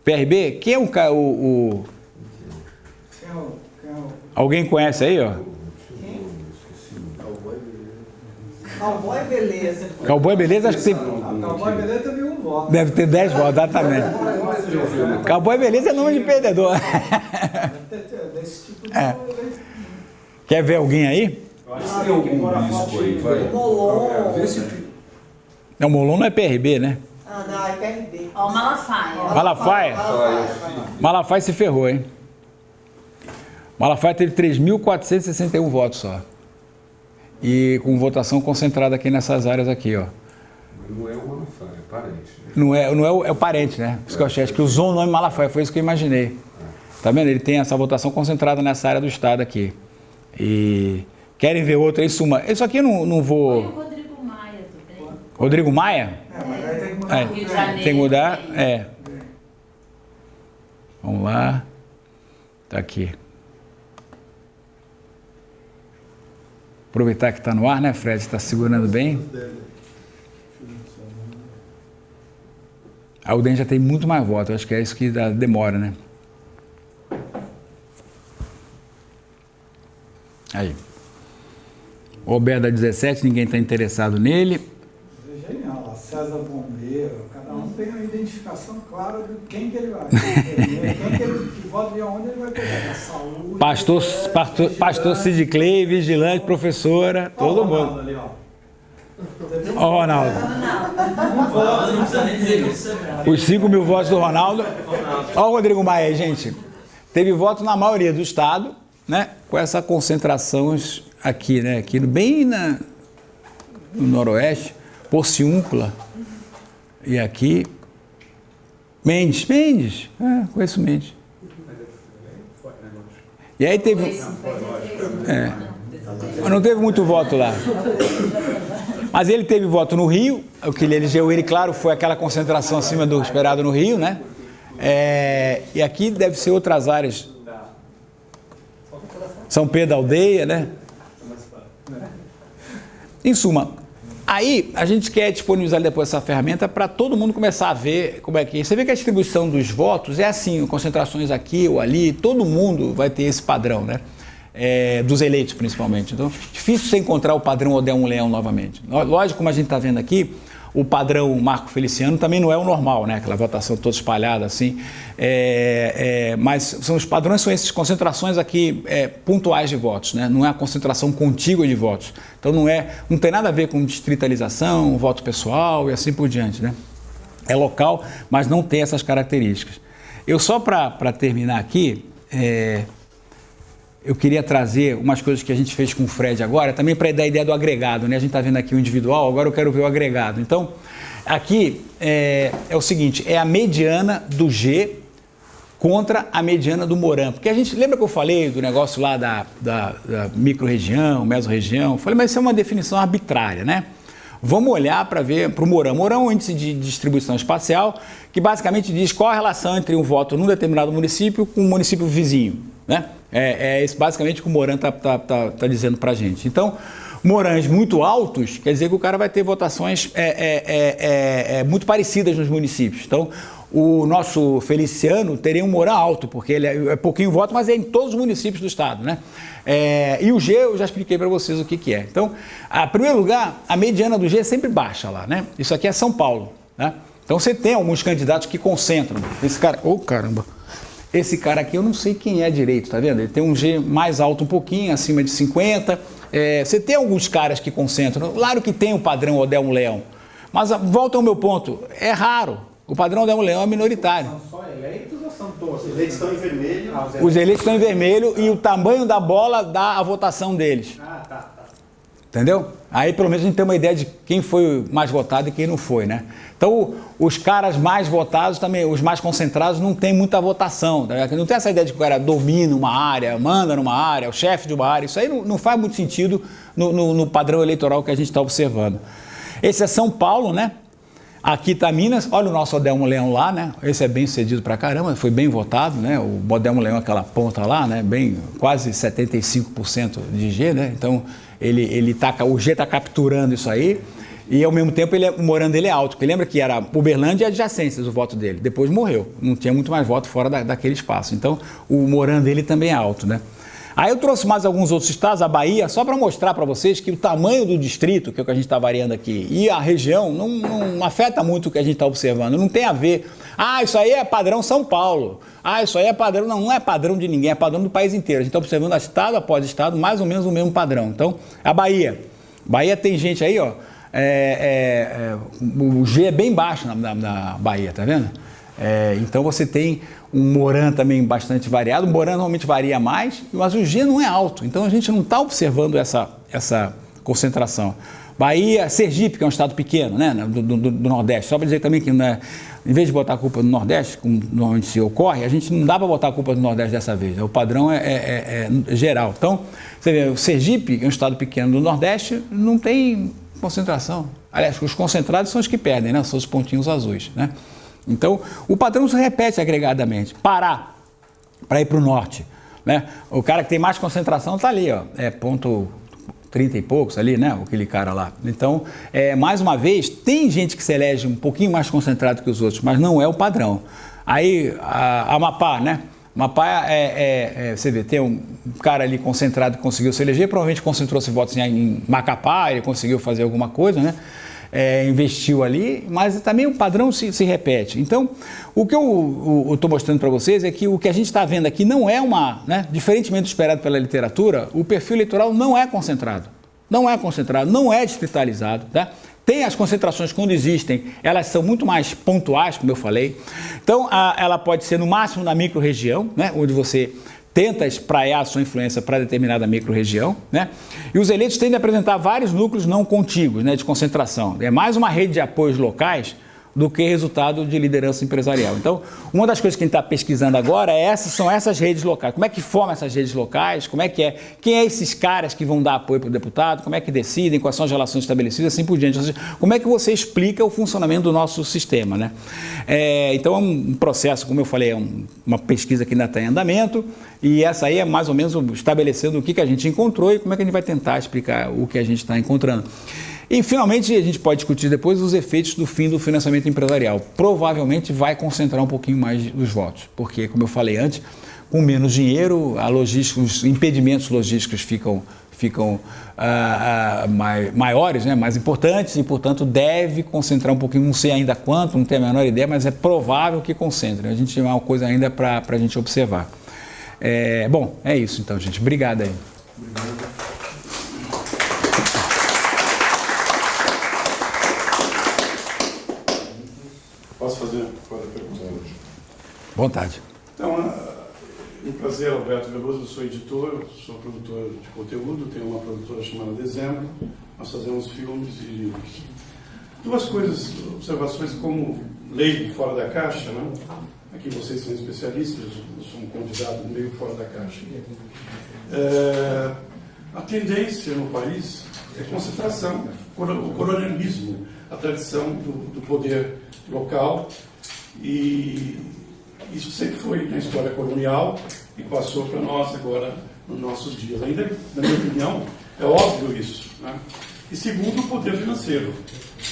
PRB? Quem é o... Alguém conhece aí, ó? Cowboy Beleza. Cowboy Beleza, acho que tem... Cowboy Beleza teve um voto. Deve ter 10 votos, exatamente. Cowboy Beleza é nome de perdedor. Desse tipo de... Quer ver alguém aí? Eu acho que tem algum bispo aí, vai. Molon. Vê se... Não, Molon não é PRB, né? Ah, não, é PRB. Ó, o Malafaia. Malafaia? Malafaia se ferrou, hein? Malafaia teve 3.461 votos só. E com votação concentrada aqui nessas áreas aqui, ó. Não é o Malafaia, é parente. Né? Não é o parente, né? Isso que eu achei, acho que usou o nome Malafaia, foi isso que eu imaginei. Tá vendo? Ele tem essa votação concentrada nessa área do estado aqui. E querem ver outra, em suma. Isso aqui eu não vou... Põe o Rodrigo Maia também. Rodrigo Maia? Mas aí tem que mudar. Rio de Janeiro. Tem que mudar? Vamos lá. Tá aqui. Aproveitar que está no ar, né, Fred? Está segurando bem. A UDEM já tem muito mais votos. Acho que é isso que demora, né? Aí. O Roberto dá 17, ninguém está interessado nele. É genial, lá, César Bombeiro, cada um tem uma identificação clara de quem que ele vai. Quem que ele vota e aonde ele vai pegar. A saúde. Pastor Cid Clay, vigilante, professora, todo mundo. Ali, ó. Ó, o Ronaldo. Não precisa nem dizer isso. Os 5 mil votos do Ronaldo. Ó o Rodrigo Maia, gente. Teve voto na maioria do estado, né? Com essa concentração aqui, né? Aqui bem no noroeste, Porciúncula. E aqui, Mendes. Conheço Mendes. E aí teve... Mas não teve muito voto lá. Mas ele teve voto no Rio, o que ele elegeu ele, claro, foi aquela concentração acima do esperado no Rio, né? E aqui deve ser outras áreas. São Pedro da Aldeia, né? Em suma, aí a gente quer disponibilizar depois essa ferramenta para todo mundo começar a ver como é que é. Você vê que a distribuição dos votos é assim, concentrações aqui ou ali, todo mundo vai ter esse padrão, né? Dos eleitos principalmente. Então, difícil você encontrar o padrão Odé Leão novamente. Lógico, como a gente está vendo aqui, o padrão Marco Feliciano também não é o normal, né? Aquela votação toda espalhada assim. Mas os padrões são essas concentrações aqui pontuais de votos, né? Não é a concentração contígua de votos. Então não tem nada a ver com distritalização, voto pessoal e assim por diante, né? É local, mas não tem essas características. Eu só para terminar aqui, eu queria trazer umas coisas que a gente fez com o Fred agora, também para dar a ideia do agregado, né? A gente está vendo aqui o individual, agora eu quero ver o agregado. Então, aqui é o seguinte, é a mediana do G contra a mediana do Moran. Porque a gente, lembra que eu falei do negócio lá da micro-região, meso-região? Falei, mas isso é uma definição arbitrária, né? Vamos olhar para ver para o Moran. Moran é um índice de distribuição espacial que basicamente diz qual a relação entre um voto num determinado município com um município vizinho, né? É isso basicamente que o Moran tá dizendo para a gente. Então, Morans muito altos quer dizer que o cara vai ter votações muito parecidas nos municípios. Então, o nosso Feliciano teria um Moran alto, porque ele é pouquinho voto, mas é em todos os municípios do estado, né? E o G eu já expliquei para vocês o que é. Então, em primeiro lugar, a mediana do G é sempre baixa lá, né? Isso aqui é São Paulo, né? Então você tem alguns candidatos que concentram. Esse cara, caramba! Esse cara aqui eu não sei quem é direito, tá vendo? Ele tem um G mais alto um pouquinho, acima de 50. Você tem alguns caras que concentram. Claro que tem o padrão Odé Leão. Mas volta ao meu ponto, é raro. O padrão Delmo Leão é minoritário. São só eleitos ou são todos? Os eleitos estão em vermelho. Os eleitos estão em vermelho e o tamanho da bola dá a votação deles. Tá. Entendeu? Aí pelo menos a gente tem uma ideia de quem foi mais votado e quem não foi, né? Então os caras mais votados também, os mais concentrados, não tem muita votação. Tá? Não tem essa ideia de que o cara domina uma área, manda numa área, é o chefe de uma área. Isso aí não faz muito sentido no padrão eleitoral que a gente está observando. Esse é São Paulo, né? Aqui está Minas, olha o nosso Adelmo Leão lá, né? Esse é bem sucedido pra caramba, foi bem votado, né? O Adelmo Leão, aquela ponta lá, né? Bem, quase 75% de G, né? Então, o G está capturando isso aí e ao mesmo tempo o morando dele é alto, porque lembra que era Uberlândia e adjacências o voto dele, depois morreu, não tinha muito mais voto fora daquele espaço, então o morando dele também é alto, né? Aí eu trouxe mais alguns outros estados, a Bahia, só para mostrar para vocês que o tamanho do distrito, que é o que a gente está variando aqui, e a região não afeta muito o que a gente está observando. Não tem a ver, isso aí é padrão São Paulo. Isso aí é padrão, não é padrão de ninguém, é padrão do país inteiro. A gente está observando estado após estado, mais ou menos o mesmo padrão. Então, a Bahia. Bahia tem gente aí, ó, o G é bem baixo na Bahia, tá vendo? Então você tem um Moran também bastante variado, o Moran normalmente varia mais, mas o G não é alto, então a gente não está observando essa concentração. Bahia, Sergipe, que é um estado pequeno, né, do Nordeste, só para dizer também que em vez de botar a culpa do Nordeste, como normalmente se ocorre, a gente não dá para botar a culpa do Nordeste dessa vez, o padrão é geral. Então, você vê, o Sergipe, que é um estado pequeno do Nordeste, não tem concentração. Aliás, os concentrados são os que perdem, né, são os pontinhos azuis, né? Então, o padrão se repete agregadamente. Pará, para ir para o norte, né? O cara que tem mais concentração está ali, ó, ponto 30 e poucos ali, né? Aquele cara lá. Então, mais uma vez, tem gente que se elege um pouquinho mais concentrado que os outros, mas não é o padrão. Aí, Amapá, né? Amapá você vê, tem um cara ali concentrado que conseguiu se eleger, provavelmente concentrou-se votos em Macapá, ele conseguiu fazer alguma coisa, né? Investiu ali, mas também o padrão se repete. Então, o que eu estou mostrando para vocês é que o que a gente está vendo aqui não é diferentemente do esperado pela literatura, o perfil eleitoral não é concentrado, não é distritalizado, tá? Tem as concentrações quando existem, elas são muito mais pontuais, como eu falei. Então, ela pode ser no máximo na micro-região, né, onde você tenta espraiar a sua influência para determinada micro-região, né? E os eleitos tendem a apresentar vários núcleos não contíguos, né, de concentração. É mais uma rede de apoios locais do que resultado de liderança empresarial. Então, uma das coisas que a gente está pesquisando agora são essas redes locais. Como é que formam essas redes locais? Como é que quem é esses caras que vão dar apoio para o deputado? Como é que decidem? Quais são as relações estabelecidas? Assim por diante. Ou seja, como é que você explica o funcionamento do nosso sistema, né? Então, é um processo, como eu falei, uma pesquisa que ainda está em andamento, e essa aí é mais ou menos estabelecendo o que a gente encontrou e como é que a gente vai tentar explicar o que a gente está encontrando. E, finalmente, a gente pode discutir depois os efeitos do fim do financiamento empresarial. Provavelmente vai concentrar um pouquinho mais os votos, porque, como eu falei antes, com menos dinheiro, os impedimentos logísticos ficam maiores, né, mais importantes, e, portanto, deve concentrar um pouquinho, não sei ainda quanto, não tenho a menor ideia, mas é provável que concentre. A gente tem uma coisa ainda para a gente observar. Bom, é isso então, gente. Obrigado aí. Obrigado. Posso fazer uma pergunta hoje? Vontade. Então, um prazer, Alberto Veloso, eu sou editor, sou produtor de conteúdo, tenho uma produtora chamada Dezembro, nós fazemos filmes e livros. Duas coisas, observações como lei fora da caixa, né? Aqui vocês são especialistas, eu sou um convidado meio fora da caixa. A tendência no país é concentração, o colonialismo, a tradição do poder local, e isso sempre foi na história colonial e passou para nós agora nos nossos dias. Ainda, na minha opinião, é óbvio isso, né? E segundo, o poder financeiro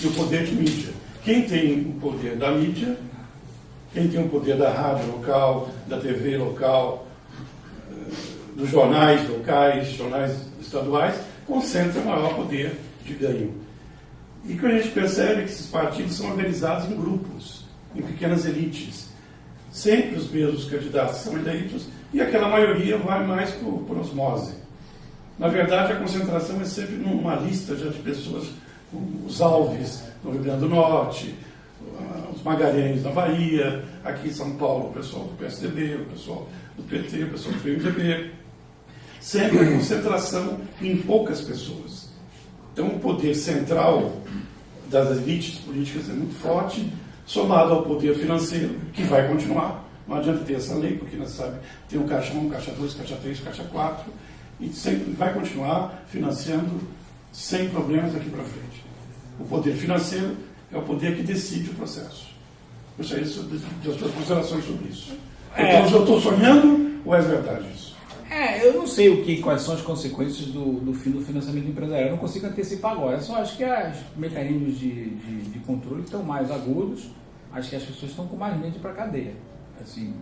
e o poder de mídia. Quem tem o poder da mídia, quem tem o poder da rádio local, da TV local, dos jornais locais, jornais estaduais, concentra maior poder de ganho. E o que a gente percebe é que esses partidos são organizados em grupos, em pequenas elites. Sempre os mesmos candidatos são eleitos e aquela maioria vai mais por osmose. Na verdade, a concentração é sempre numa lista já de pessoas os Alves no Rio Grande do Norte, os Magalhães na Bahia, aqui em São Paulo o pessoal do PSDB, o pessoal do PT, o pessoal do PMDB. Sempre a concentração em poucas pessoas. Então o poder central das elites políticas é muito forte, somado ao poder financeiro, que vai continuar. Não adianta ter essa lei, porque nós sabe, tem o Caixa 1, Caixa 2, Caixa 3, Caixa 4, e sempre vai continuar financiando sem problemas daqui para frente. O poder financeiro é o poder que decide o processo. Gostaria das suas considerações sobre isso. Então, eu estou sonhando ou é verdade isso? Eu não sei quais são as consequências do fim do financiamento empresarial. Eu não consigo antecipar agora. Eu só acho que os mecanismos de controle estão mais agudos. Acho que as pessoas estão com mais medo de ir para a cadeia. Assim,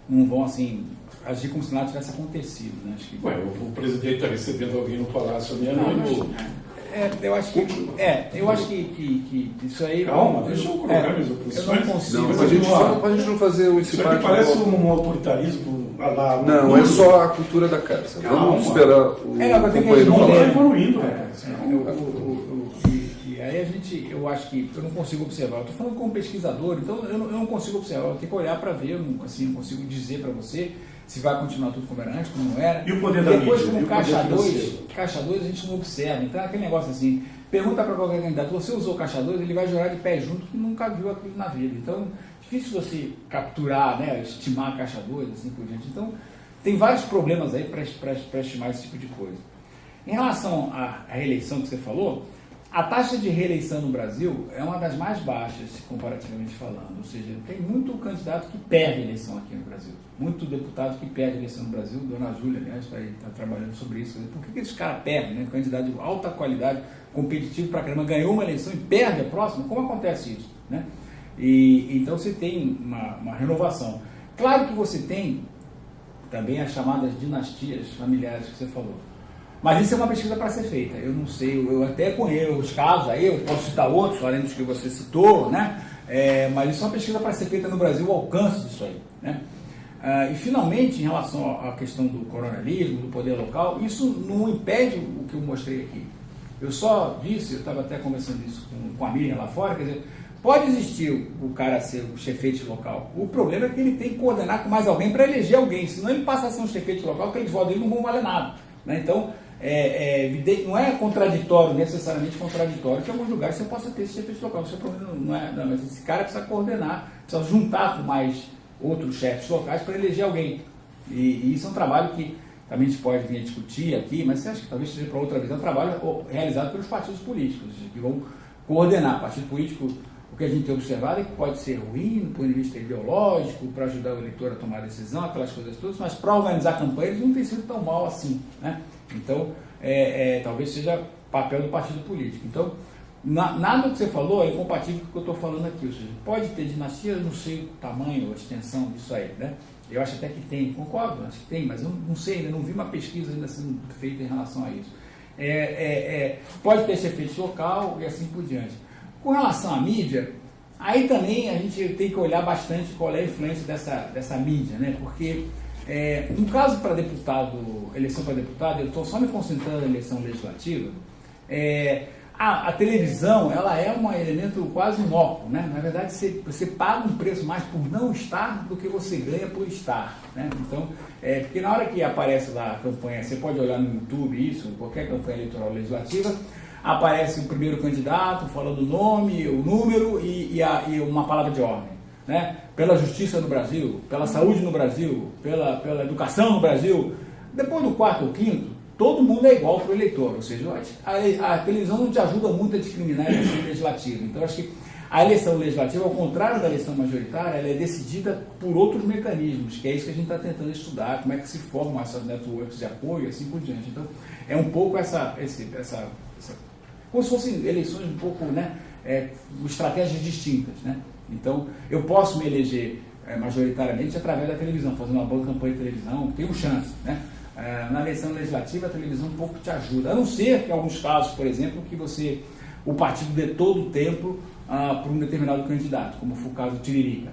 não vão assim, agir como se nada tivesse acontecido. Né? Acho que... o presidente está recebendo alguém no Palácio meia-noite. Eu acho que isso aí... Calma, deixa eu colocar minhas oposições. Eu não consigo... Não, para a gente não fazer o Isso aqui parece um autoritarismo lá. Não, é só a cultura da casa. Vamos esperar o companheiro falar. Evoluindo. E aí eu acho que eu não consigo observar. Eu estou falando como pesquisador, então eu não consigo observar. Eu tenho que olhar para ver, eu não consigo dizer para você se vai continuar tudo como era antes, como não era. E o poder da depois, mídia? como caixa 2 a gente não observa. Então é aquele negócio assim, pergunta para qualquer candidato, você usou caixa 2, ele vai jurar de pé junto que nunca viu aquilo na vida. Então, difícil você capturar, né, estimar a caixa 2, assim por diante. Então, tem vários problemas aí para estimar esse tipo de coisa. Em relação à reeleição que você falou, a taxa de reeleição no Brasil é uma das mais baixas, comparativamente falando. Ou seja, tem muito candidato que perde a eleição aqui no Brasil. Muito deputado que perde a eleição no Brasil. Dona Júlia, aliás, está trabalhando sobre isso. Por que esses caras perdem, né? Candidato de alta qualidade, competitivo pra caramba, ganhou uma eleição e perde a próxima? Como acontece isso? Né? Então você tem uma renovação. Claro que você tem também as chamadas dinastias familiares que você falou. Mas isso é uma pesquisa para ser feita. Eu não sei, eu até conheço os casos aí, eu posso citar outros, além dos que você citou, né? Mas isso é uma pesquisa para ser feita no Brasil, o alcance disso aí, né? E finalmente, em relação à questão do coronelismo, do poder local, isso não impede o que eu mostrei aqui. Eu só disse, eu estava até conversando isso com a Miriam lá fora, quer dizer, pode existir o cara ser o chefeite local. O problema é que ele tem que coordenar com mais alguém para eleger alguém, senão ele passa a ser um chefeite local, aqueles votos dele não vão valer nada, né? Então, não é contraditório, necessariamente contraditório, que em alguns lugares você possa ter esse chefeite local. O seu problema não é, mas esse cara precisa coordenar, precisa juntar com mais outros chefes locais para eleger alguém. E isso é um trabalho que também a gente pode vir a discutir aqui, mas você acha que talvez seja para outra vez, é um trabalho realizado pelos partidos políticos, que vão coordenar. Partido político, o que a gente tem observado é que pode ser ruim do ponto de vista ideológico, para ajudar o eleitor a tomar decisão, aquelas coisas todas, mas para organizar campanhas não tem sido tão mal assim, né? Então, talvez seja papel do partido político. Então, nada que você falou é compatível com o que eu estou falando aqui. Ou seja, pode ter dinastia, eu não sei o tamanho, a extensão disso aí, né? Eu acho até que tem, concordo, acho que tem, mas eu não sei, ainda não vi uma pesquisa ainda sendo feita em relação a isso. Pode ter esse efeito local e assim por diante. Com relação à mídia, aí também a gente tem que olhar bastante qual é a influência dessa mídia, né? Porque, no caso para deputado, eleição para deputado, eu estou só me concentrando na eleição legislativa, a televisão, ela é um elemento quase inócuo, né? Na verdade, você paga um preço mais por não estar do que você ganha por estar, né? Então, porque na hora que aparece lá a campanha, você pode olhar no YouTube isso, qualquer campanha eleitoral legislativa, aparece o primeiro candidato falando o nome, o número e uma palavra de ordem, né? Pela justiça no Brasil, pela saúde no Brasil, pela educação no Brasil. Depois do quarto ou quinto, todo mundo é igual para o eleitor, ou seja, a televisão não te ajuda muito a discriminar a eleição legislativa. Então, acho que a eleição legislativa, ao contrário da eleição majoritária, ela é decidida por outros mecanismos, que é isso que a gente está tentando estudar, como é que se formam essas networks de apoio e assim por diante. Então, é um pouco como se fossem eleições um pouco, né, estratégias distintas, né? Então, eu posso me eleger majoritariamente através da televisão, fazendo uma boa campanha de televisão, tenho chance, né? Na eleição legislativa, a televisão um pouco te ajuda, a não ser que em alguns casos, por exemplo, que o partido dê todo o tempo para um determinado candidato, como foi o caso do Tiririca.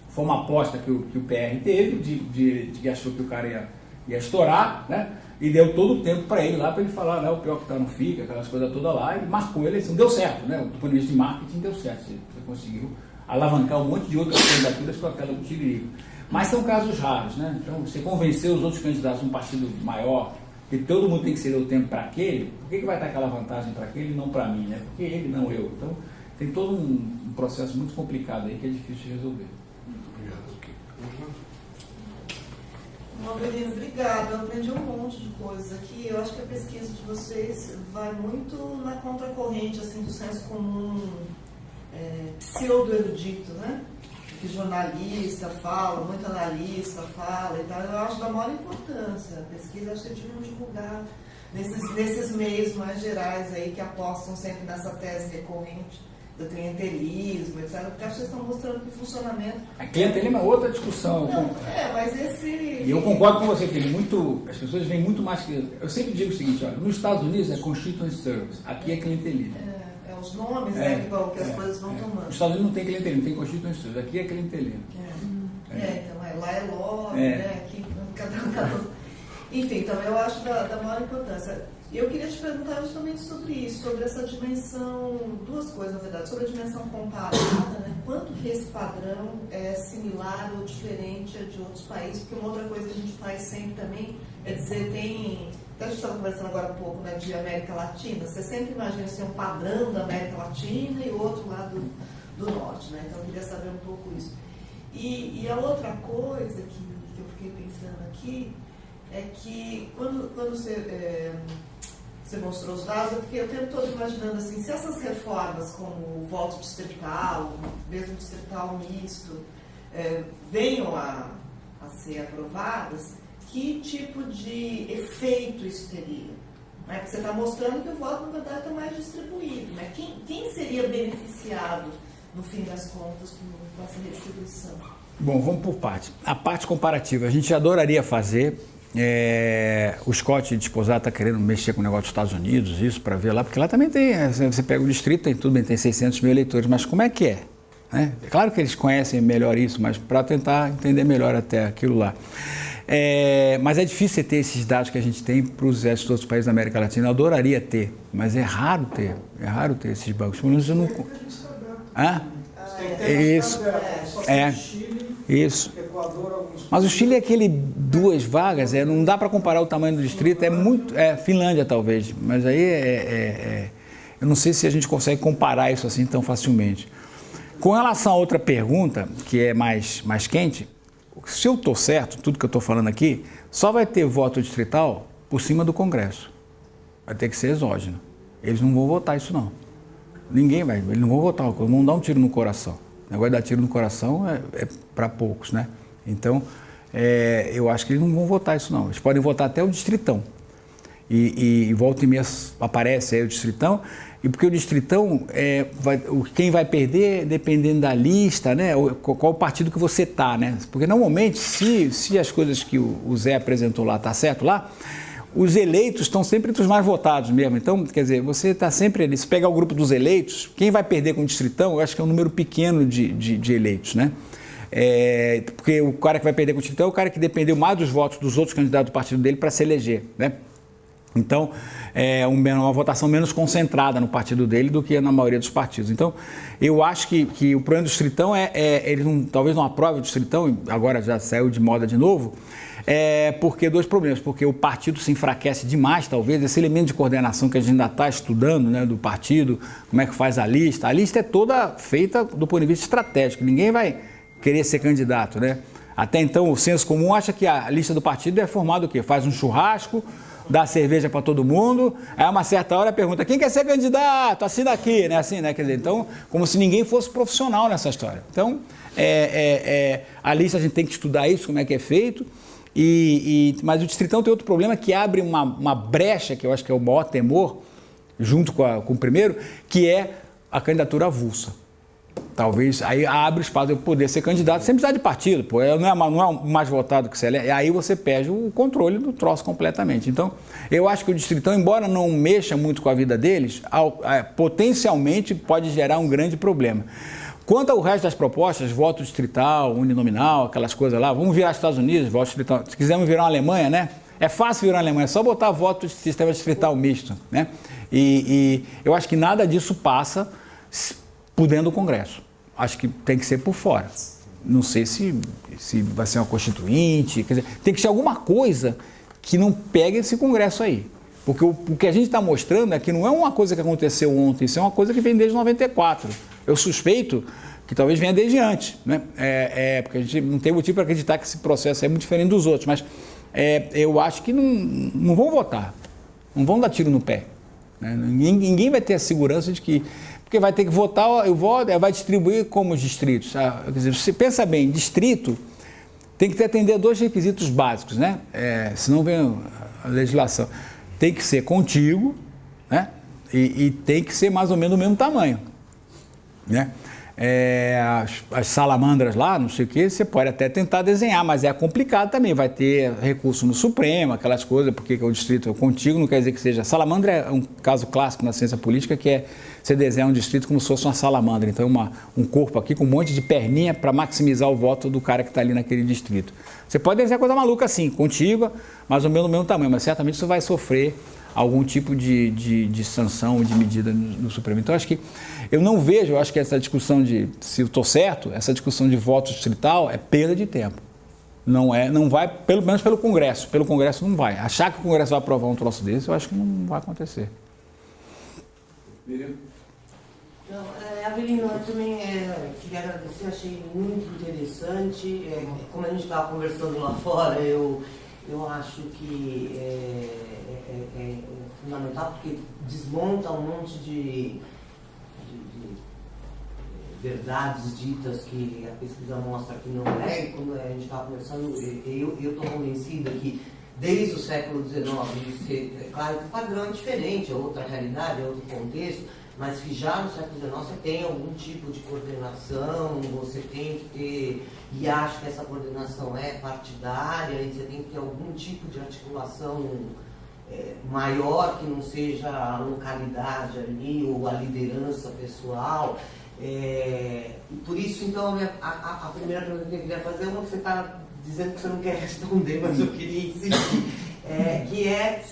Foi uma aposta que o PR teve, de que achou que o cara ia estourar, né? e deu todo o tempo para ele lá, para ele falar, né, o pior que tá não fica, aquelas coisas todas lá, e marcou a eleição. Deu certo, né? Do ponto de vista de marketing, deu certo. Você conseguiu alavancar um monte de outras candidaturas com aquela do Tiririca. Mas são casos raros, né? Então, você convencer os outros candidatos de um partido maior, que todo mundo tem que ceder o tempo para aquele, por que vai dar aquela vantagem para aquele e não para mim, né? Porque ele, não eu. Então, tem todo um processo muito complicado aí que é difícil de resolver. Novelino, obrigada. Eu aprendi um monte de coisas aqui. Eu acho que a pesquisa de vocês vai muito na contracorrente assim, do senso comum pseudo-erudito, né? Que jornalista fala, muito analista fala e tal. Eu acho da maior importância. A pesquisa acho que deviam divulgar nesses meios mais gerais aí que apostam sempre nessa tese recorrente do clientelismo, etc. Porque acho que vocês estão mostrando que o funcionamento... A clientelismo é outra discussão. Não, mas esse... E eu concordo com você, tem muito, as pessoas veem muito mais que... Eu sempre digo o seguinte, olha, nos Estados Unidos é constituent service, aqui é clientelismo. Os nomes, né, que as coisas vão tomando. Nos Estados Unidos não tem clientelismo, tem constituent service, aqui é clientelismo. Então, lá é lobby, né, aqui cada um. Enfim, então eu acho da maior importância. Eu queria te perguntar justamente sobre isso, sobre essa dimensão, duas coisas na verdade, sobre a dimensão comparada, né? Quanto que esse padrão é similar ou diferente de outros países, porque uma outra coisa que a gente faz sempre também é dizer, até a gente estava conversando agora há pouco, né, de América Latina, você sempre imagina assim, um padrão da América Latina e outro lá do Norte, né? Então eu queria saber um pouco isso. E a outra coisa que eu fiquei pensando aqui é que quando você mostrou os dados, eu fiquei o tempo todo imaginando assim, se essas reformas como o voto distrital, mesmo distrital misto, venham a ser aprovadas, que tipo de efeito isso teria? Né? Porque você está mostrando que o voto, na verdade, está mais distribuído. Né? Quem seria beneficiado, no fim das contas, com essa redistribuição? Bom, vamos por partes. A parte comparativa, a gente adoraria fazer. O Scott Desposado está querendo mexer com o negócio dos Estados Unidos, isso, para ver lá, porque lá também tem, você pega o distrito, tem tudo bem, tem 600 mil eleitores, mas como é que é? Né? É claro que eles conhecem melhor isso, mas para tentar entender melhor até aquilo lá. Mas é difícil você ter esses dados que a gente tem para os outros países da América Latina. Eu adoraria ter, mas é raro ter esses bancos. Pelo menos eu não... Isso. Isso. Mas o Chile é aquele 2 vagas, não dá para comparar o tamanho do distrito, Finlândia talvez, mas aí eu não sei se a gente consegue comparar isso assim tão facilmente. Com relação a outra pergunta, que é mais quente, se eu estou certo, tudo que eu estou falando aqui, só vai ter voto distrital por cima do Congresso. Vai ter que ser exógeno. Eles não vão votar isso não. Eles não vão votar, vão dar um tiro no coração. O negócio de dar tiro no coração é para poucos, né? Então, eu acho que eles não vão votar isso não. Eles podem votar até o distritão. E volta e meia aparece aí o distritão, e porque o distritão, quem vai perder, dependendo da lista, né? Qual partido que você está, né? Porque normalmente, se as coisas que o Zé apresentou lá tá certo lá, os eleitos estão sempre entre os mais votados mesmo. Então, quer dizer, você está sempre ali. Se pegar o grupo dos eleitos, quem vai perder com o distritão, eu acho que é um número pequeno de eleitos, né? Porque o cara que vai perder com o distritão é o cara que dependeu mais dos votos dos outros candidatos do partido dele para se eleger, né? Então, uma votação menos concentrada no partido dele do que na maioria dos partidos. Então, eu acho que o problema do distritão eles talvez não aprovem o distritão, agora já saiu de moda de novo, porque dois problemas, porque o partido se enfraquece demais, talvez, esse elemento de coordenação que a gente ainda está estudando, né, do partido, como é que faz a lista é toda feita do ponto de vista estratégico, ninguém vai querer ser candidato, né? Até então o senso comum acha que a lista do partido é formada o quê? Faz um churrasco, dá cerveja para todo mundo, aí a uma certa hora pergunta, quem quer ser candidato? Assim daqui, né? Assim, né? Quer dizer, então, como se ninguém fosse profissional nessa história. Então, a lista a gente tem que estudar isso, como é que é feito, mas o distritão tem outro problema que abre uma brecha, que eu acho que é o maior temor, junto com o primeiro, que é a candidatura avulsa. Talvez aí abre espaço de eu poder ser candidato sem precisar de partido, pô, não é o mais votado que você é, aí você perde o controle do troço completamente. Então, eu acho que o distritão, embora não mexa muito com a vida deles, potencialmente pode gerar um grande problema. Quanto ao resto das propostas, voto distrital, uninominal, aquelas coisas lá, vamos virar Estados Unidos, voto distrital, se quisermos virar uma Alemanha, né? É fácil virar Alemanha, é só botar voto de sistema distrital misto, né? E eu acho que nada disso passa por dentro do Congresso. Acho que tem que ser por fora. Não sei se vai ser uma constituinte, quer dizer, tem que ser alguma coisa que não pegue esse Congresso aí. Porque o que a gente está mostrando é que não é uma coisa que aconteceu ontem, isso é uma coisa que vem desde 94. Eu suspeito que talvez venha desde antes, né? Porque a gente não tem motivo para acreditar que esse processo é muito diferente dos outros, mas eu acho que não vão votar, não vão dar tiro no pé. Né? Ninguém vai ter a segurança de que... Porque vai ter que votar, o voto vai distribuir como os distritos. Quer dizer, você pensa bem, distrito tem que atender 2 requisitos básicos, né? Senão vem a legislação. Tem que ser contíguo, né? E tem que ser mais ou menos do mesmo tamanho, né? As salamandras lá, não sei o que, você pode até tentar desenhar, mas é complicado também, vai ter recurso no Supremo, aquelas coisas, porque o distrito é contíguo, não quer dizer que seja... Salamandra é um caso clássico na ciência política, que é você desenhar um distrito como se fosse uma salamandra, então um corpo aqui com um monte de perninha para maximizar o voto do cara que está ali naquele distrito. Você pode desenhar coisa maluca assim, contígua, mais ou menos do mesmo tamanho, mas certamente você vai sofrer algum tipo de sanção, de medida no Supremo. Então, acho que eu não vejo, eu acho que essa discussão de, se eu estou certo, essa discussão de voto distrital é perda de tempo. Não vai, pelo menos pelo Congresso. Pelo Congresso não vai. Achar que o Congresso vai aprovar um troço desse, eu acho que não vai acontecer. Miriam? Então, Avelino, eu também queria agradecer, achei muito interessante. Como a gente estava conversando lá fora, eu acho que é fundamental, porque desmonta um monte de verdades ditas que a pesquisa mostra que não é. E quando a gente estava conversando, eu estou convencida que desde o século XIX, claro que o padrão é diferente, é outra realidade, é outro contexto, mas que já no século XIX você tem algum tipo de coordenação, você tem que ter, e acho que essa coordenação é partidária, e você tem que ter algum tipo de articulação maior, que não seja a localidade ali, ou a liderança pessoal. E por isso, então, a primeira pergunta que eu queria fazer é uma que você está dizendo que você não quer responder, mas eu queria insistir, que é,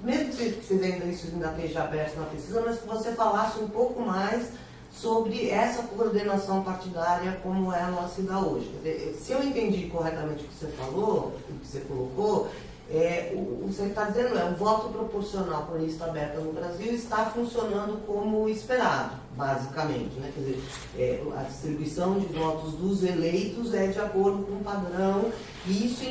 mesmo que vocês ainda esteja aberto na pesquisa, mas que você falasse um pouco mais sobre essa coordenação partidária como ela se dá hoje. Se eu entendi corretamente o que você falou, o que você colocou, o que você está dizendo o voto proporcional por lista aberta no Brasil está funcionando como esperado, basicamente, né? Quer dizer, a distribuição de votos dos eleitos é de acordo com o padrão, e isso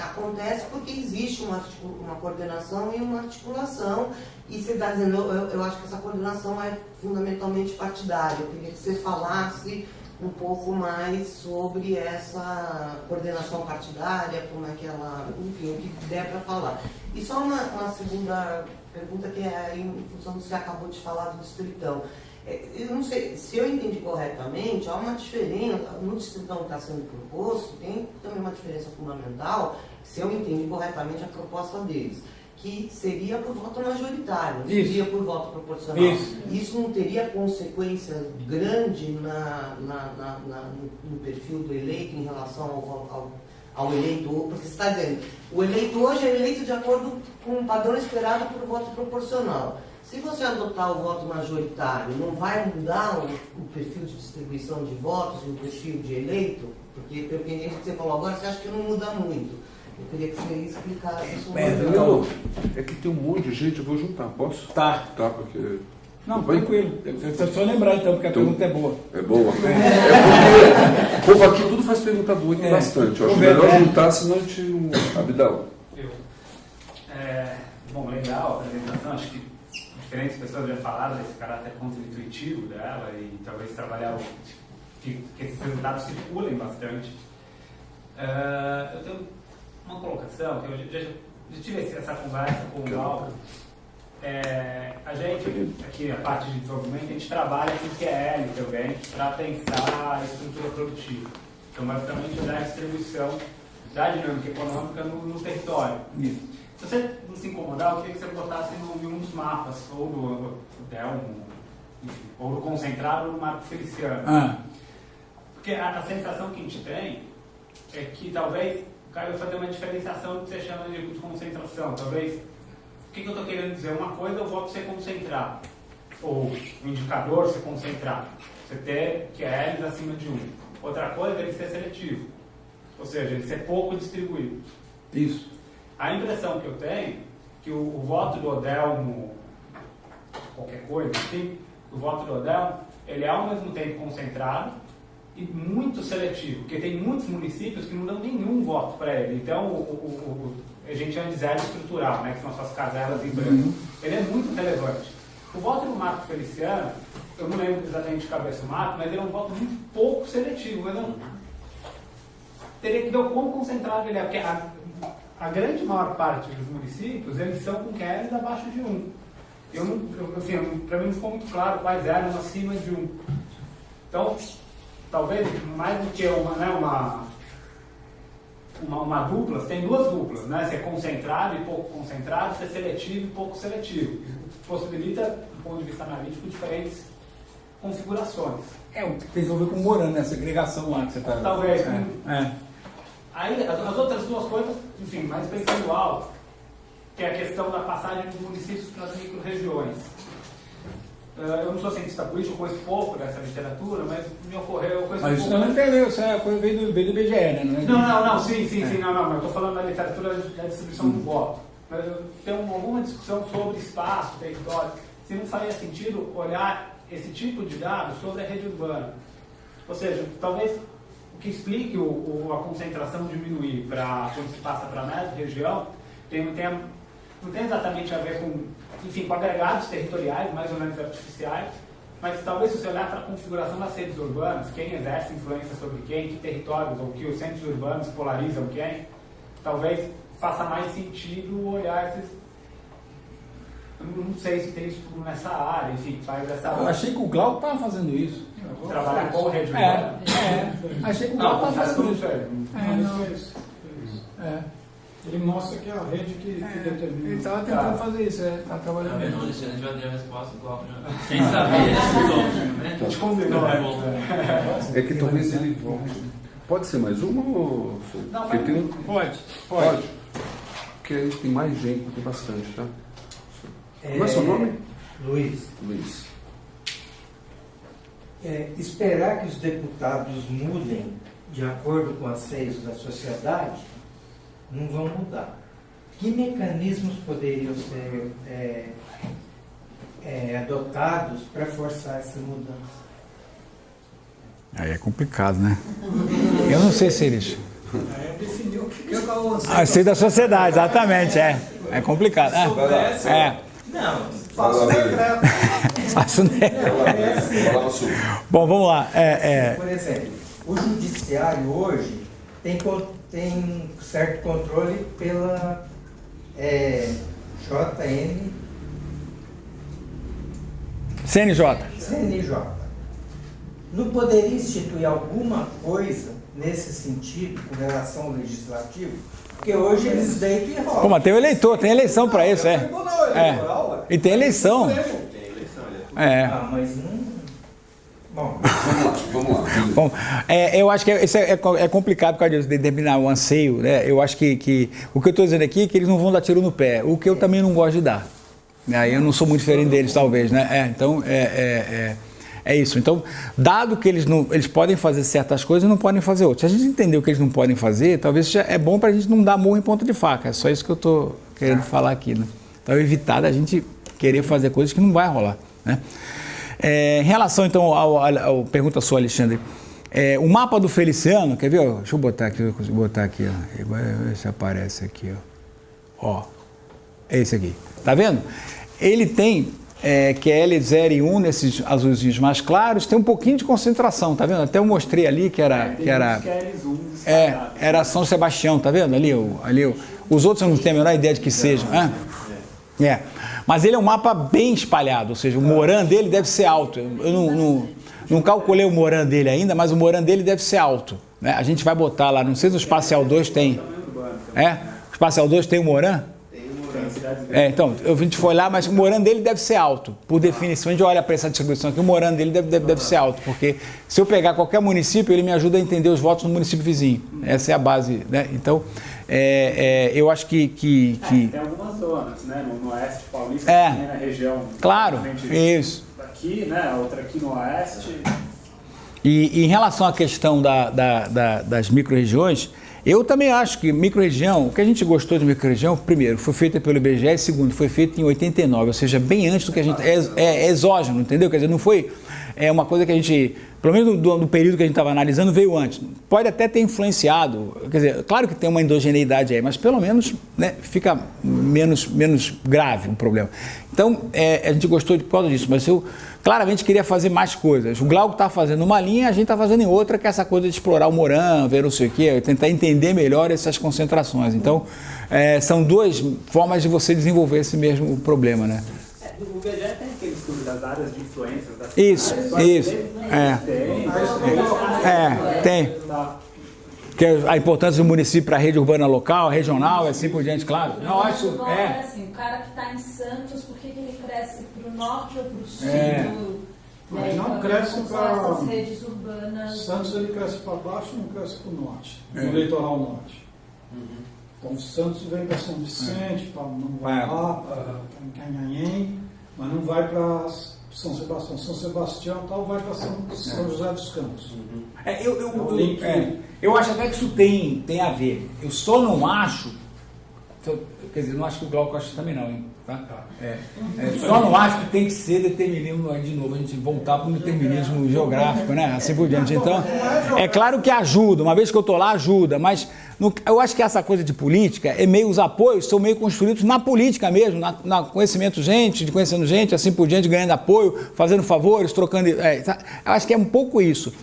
acontece porque existe uma coordenação e uma articulação, e você está dizendo, eu acho que essa coordenação é fundamentalmente partidária. Eu queria que você falasse um pouco mais sobre essa coordenação partidária, como é que ela, enfim, o que der para falar. E só uma segunda pergunta, que é em função do que você acabou de falar do distritão. Eu não sei, se eu entendi corretamente, há uma diferença, no distritão que está sendo proposto, tem também uma diferença fundamental, se eu entendi corretamente a proposta deles, que seria por voto majoritário, não seria por voto proporcional. Isso não teria consequência grande no perfil do eleito em relação ao eleito? Porque você está dizendo, o eleito hoje é eleito de acordo com o padrão esperado por voto proporcional. Se você adotar o voto majoritário, não vai mudar o perfil de distribuição de votos e o perfil de eleito? Porque, pelo que você falou agora, você acha que não muda muito. Eu queria que você explicasse isso. É que tem um monte de gente, eu vou juntar, posso? Tá. Tá, porque... Não, tranquilo. Eu só lembrar então, porque a pergunta é boa. É boa? É porque o povo aqui tudo faz pergunta boa e tem bastante. Eu acho melhor juntar, senão a gente não... Abdal. Bom, legal a apresentação. Acho que diferentes pessoas já falaram desse caráter contra-intuitivo dela e talvez trabalhar que esses resultados circulem bastante. Eu tenho uma colocação, que eu já tive essa conversa com o Glauco. A gente, aqui a parte de desenvolvimento, a gente trabalha com o QL também para pensar a estrutura produtiva. Então, basicamente, é a distribuição da dinâmica econômica no território. Se você não se incomodar, eu queria que você botasse em uns mapas, ou do Delmo, ou do Concentrado, ou do Marco Feliciano. Porque a sensação que a gente tem é que talvez Caio, fazer uma diferenciação do que você chama de concentração. Talvez, o que eu estou querendo dizer? Uma coisa é o voto ser concentrado, ou o indicador ser concentrado. Você ter QLs acima de 1. Outra coisa é ele ser seletivo, ou seja, ele ser pouco distribuído. Isso. A impressão que eu tenho é que o voto do Odelmo, qualquer coisa assim, o voto do Odelmo, ele é ao mesmo tempo concentrado e muito seletivo, porque tem muitos municípios que não dão nenhum voto para ele. Então, a gente chama de zero estrutural, né, que são as suas caselas em branco. Ele é muito relevante. O voto do Marco Feliciano, eu não lembro exatamente de cabeça o Marco, mas ele é um voto muito pouco seletivo. Eu não teria que ver o quão concentrado ele é, porque a grande maior parte dos municípios, eles são com QLs abaixo de 1. Para mim não ficou muito claro quais eram acima de 1. Então, talvez, mais do que uma dupla, você tem duas duplas, né? Ser concentrado e pouco concentrado, ser seletivo e pouco seletivo. Isso possibilita, do ponto de vista analítico, diferentes configurações. É o que tem a ver com o Moran, né? Essa agregação lá que você está... Talvez. Aí, as outras duas coisas, enfim, mais pensando alto, que é a questão da passagem dos municípios para as micro-regiões. Eu não sou cientista político, eu conheço pouco dessa literatura, mas me ocorreu... Mas isso não entendeu, isso é coisa veio do IBGE, né? Não, sim, não, mas eu estou falando da literatura da distribuição do voto. Tem alguma discussão sobre espaço, território, se não faria sentido olhar esse tipo de dado sobre a rede urbana. Ou seja, talvez o que explique a concentração diminuir quando se passa para a média região, não tem exatamente a ver com agregados territoriais, mais ou menos artificiais, mas talvez se você olhar para a configuração das redes urbanas, quem exerce influência sobre quem, que territórios ou que os centros urbanos polarizam quem, talvez faça mais sentido olhar esses... Eu não sei se tem estudo nessa área, enfim, faz essa... Eu achei que o Glauco estava fazendo isso. Trabalhar com rede urbana? Achei que o Glauco estava fazendo isso. Ele mostra que é a rede que determina. Ele estava tentando fazer isso, estava trabalhando Tá vendo, mesmo. Alexandre? Já deu a resposta do Glauco, sem saber né? A gente combinou. É que talvez ele volte. Pode ser mais uma ou... Não, porque tem... Pode. Porque aí tem mais gente, tem bastante, tá? Qual é o seu nome? Luiz. Esperar que os deputados mudem de acordo com os anseios da sociedade não vão mudar. Que mecanismos poderiam ser adotados para forçar essa mudança? Aí é complicado, né? Eu não sei se eles... Definiu o que é o Anseio da sociedade, exatamente, é complicado. Não, faço decreto. Faço Bom, vamos lá. Por exemplo, o judiciário hoje tem certo controle pela CNJ. Não poderia instituir alguma coisa nesse sentido com relação ao legislativo? Porque hoje eles deitam e rolam. Pô, mas tem o eleitor, tem eleição para isso, E tem eleição. Mas não... Bom, Vamos lá. Bom, eu acho que isso é complicado por causa disso, de determinar o anseio, né? Eu acho que o que eu estou dizendo aqui é que eles não vão dar tiro no pé, o que eu também não gosto de dar. Aí eu não sou muito diferente deles, talvez, né? Então, é isso. Então, dado que eles podem fazer certas coisas e não podem fazer outras. Se a gente entender o que eles não podem fazer, talvez seja, é bom para a gente não dar murro em ponta de faca. É só isso que eu estou querendo falar aqui, né? Então, evitar da gente querer fazer coisas que não vai rolar, né? Em relação, então, ao pergunta sua, Alexandre, o mapa do Feliciano, quer ver? Deixa eu botar aqui, ó. Vai ver se aparece aqui, ó. É esse aqui. Tá vendo? Ele tem... que é L0 e 1 nesses azulzinhos mais claros, tem um pouquinho de concentração, tá vendo? Até eu mostrei ali que era São Sebastião, tá vendo? Ali, os outros eu não tenho a menor ideia de que sejam. Mas ele é um mapa bem espalhado, ou seja, o Moran dele deve ser alto. Eu não calculei o Moran dele ainda, mas o Moran dele deve ser alto, né? A gente vai botar lá, não sei se o Espacial 2 tem. O Espacial 2 tem o Moran? cidades grandes. Então, a gente foi lá, mas o morando dele deve ser alto. Por definição, a gente olha para essa distribuição aqui, o morando dele deve ser alto, porque se eu pegar qualquer município, ele me ajuda a entender os votos no município vizinho. Essa é a base, né? Então, eu acho que... Tem algumas zonas, né? No oeste paulista, também na região... Claro, isso. Aqui, né? Outra aqui no oeste... E em relação à questão das micro-regiões, eu também acho que micro-região, o que a gente gostou de micro-região, primeiro, foi feita pelo IBGE, segundo, foi feita em 89, ou seja, bem antes do que a gente... É exógeno, entendeu? Quer dizer, não foi uma coisa que a gente, pelo menos do período que a gente estava analisando, veio antes. Pode até ter influenciado, quer dizer, claro que tem uma endogeneidade aí, mas pelo menos, né, fica menos grave o problema. Então, a gente gostou por causa disso, mas eu claramente queria fazer mais coisas. O Glauco está fazendo uma linha, a gente está fazendo em outra, que é essa coisa de explorar o Moran, ver não sei o quê, tentar entender melhor essas concentrações. Então, são duas formas de você desenvolver esse mesmo problema, né? O IBGE tem aquele estudo das áreas de influência. Isso. Tem. Que é a importância do município para a rede urbana local, regional, assim por diante, claro. Não, acho assim, o cara que está em Santos, por que ele cresce para o norte ou para o sul? Ele não cresce para as redes urbanas. Santos, ele cresce para baixo, não cresce para o norte, no litoral norte. Então Santos vem para São Vicente, não vai lá para Canhanhem, mas não vai para São Sebastião. São Sebastião tal vai para São José dos Campos. Eu acho até que isso tem a ver. Eu só não acho, quer dizer, não acho que o Glauco acha também não, hein? Tá? Só não acho que tem que ser determinismo, de novo, a gente voltar para o determinismo geográfico, né? Assim por diante. Então, é claro que ajuda, uma vez que eu estou lá, ajuda, mas eu acho que essa coisa de política os apoios são meio construídos na política mesmo, na conhecimento de conhecendo gente, assim por diante, ganhando apoio, fazendo favores, trocando... eu acho que é um pouco isso.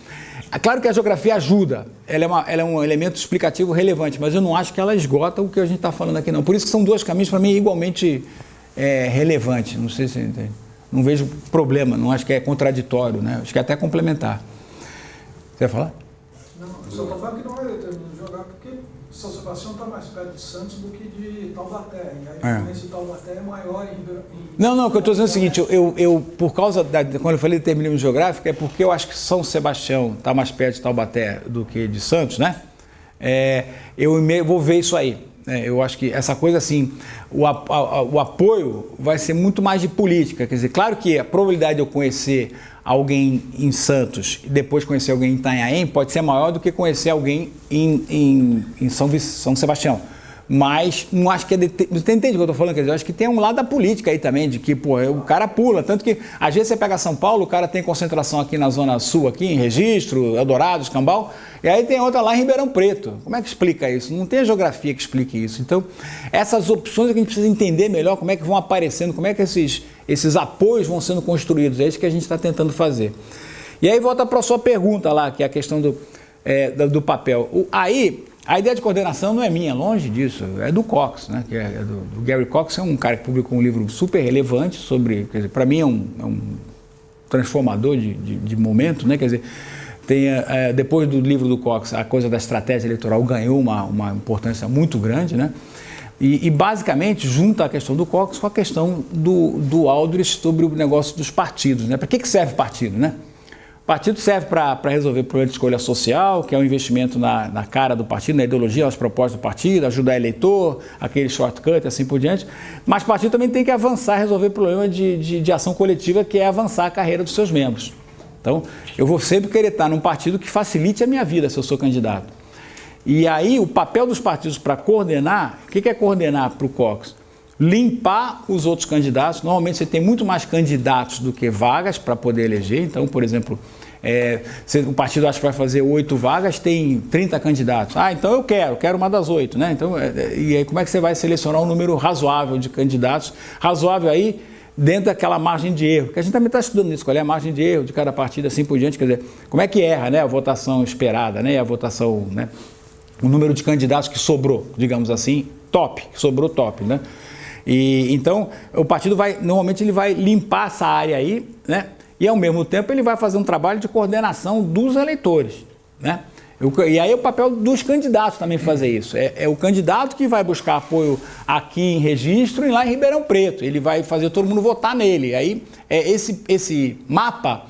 É claro que a geografia ajuda, ela é um elemento explicativo relevante, mas eu não acho que ela esgota o que a gente está falando aqui, não. Por isso que são dois caminhos, para mim, igualmente relevantes. Não sei se você entende. Não vejo problema, não acho que é contraditório, né? Acho que é até complementar. Você vai falar? Não, eu só estou falando que não vai determinar jogar, porque São Sebastião está mais perto de Santos do que de Taubaté, e a influência de Taubaté é maior Não, o que eu estou dizendo é o seguinte, eu por causa, quando eu falei de determinismo geográfico, é porque eu acho que São Sebastião está mais perto de Taubaté do que de Santos, né? Eu vou ver isso aí. Eu acho que essa coisa assim, o apoio vai ser muito mais de política, quer dizer, claro que a probabilidade de eu conhecer alguém em Santos e depois conhecer alguém em Itanhaém pode ser maior do que conhecer alguém em São Sebastião. Mas não acho que você entende o que eu estou falando? Quer dizer, eu acho que tem um lado da política aí também, de que o cara pula. Tanto que, às vezes, você pega São Paulo, o cara tem concentração aqui na Zona Sul, aqui em Registro, Eldorado, Escambau, e aí tem outra lá em Ribeirão Preto. Como é que explica isso? Não tem a geografia que explique isso. Então, essas opções é que a gente precisa entender melhor como é que vão aparecendo, como é que esses apoios vão sendo construídos. É isso que a gente está tentando fazer. E aí volta para a sua pergunta lá, que é a questão do papel. A ideia de coordenação não é minha, longe disso, é do Cox, né? Que é do Gary Cox, é um cara que publicou um livro super relevante sobre, quer dizer, para mim é um transformador de momento, né? Quer dizer, depois do livro do Cox, a coisa da estratégia eleitoral ganhou uma importância muito grande, né? E basicamente junta a questão do Cox com a questão do Aldrich sobre o negócio dos partidos, né? Para que serve partido, né? Partido serve para resolver o problema de escolha social, que é um investimento na cara do partido, na ideologia, nas propostas do partido, ajudar eleitor, aquele shortcut, assim por diante. Mas o partido também tem que avançar, resolver o problema de ação coletiva, que é avançar a carreira dos seus membros. Então, eu vou sempre querer estar num partido que facilite a minha vida, se eu sou candidato. E aí, o papel dos partidos para coordenar, o que é coordenar para o Cox? Limpar os outros candidatos. Normalmente você tem muito mais candidatos do que vagas para poder eleger. Então, por exemplo, o partido acha que vai fazer 8 vagas, tem 30 candidatos. Então eu quero uma das 8, né? Então, e aí como é que você vai selecionar um número razoável de candidatos? Razoável aí dentro daquela margem de erro, que a gente também está estudando isso, qual é a margem de erro de cada partido, assim por diante, quer dizer, como é que erra, né, a votação esperada, né, a votação, né, o número de candidatos que sobrou, digamos assim, sobrou top, né? E então o partido normalmente ele vai limpar essa área aí, né? E ao mesmo tempo ele vai fazer um trabalho de coordenação dos eleitores, né? E aí é o papel dos candidatos também fazer isso. É o candidato que vai buscar apoio aqui em Registro e lá em Ribeirão Preto. Ele vai fazer todo mundo votar nele. Aí esse mapa,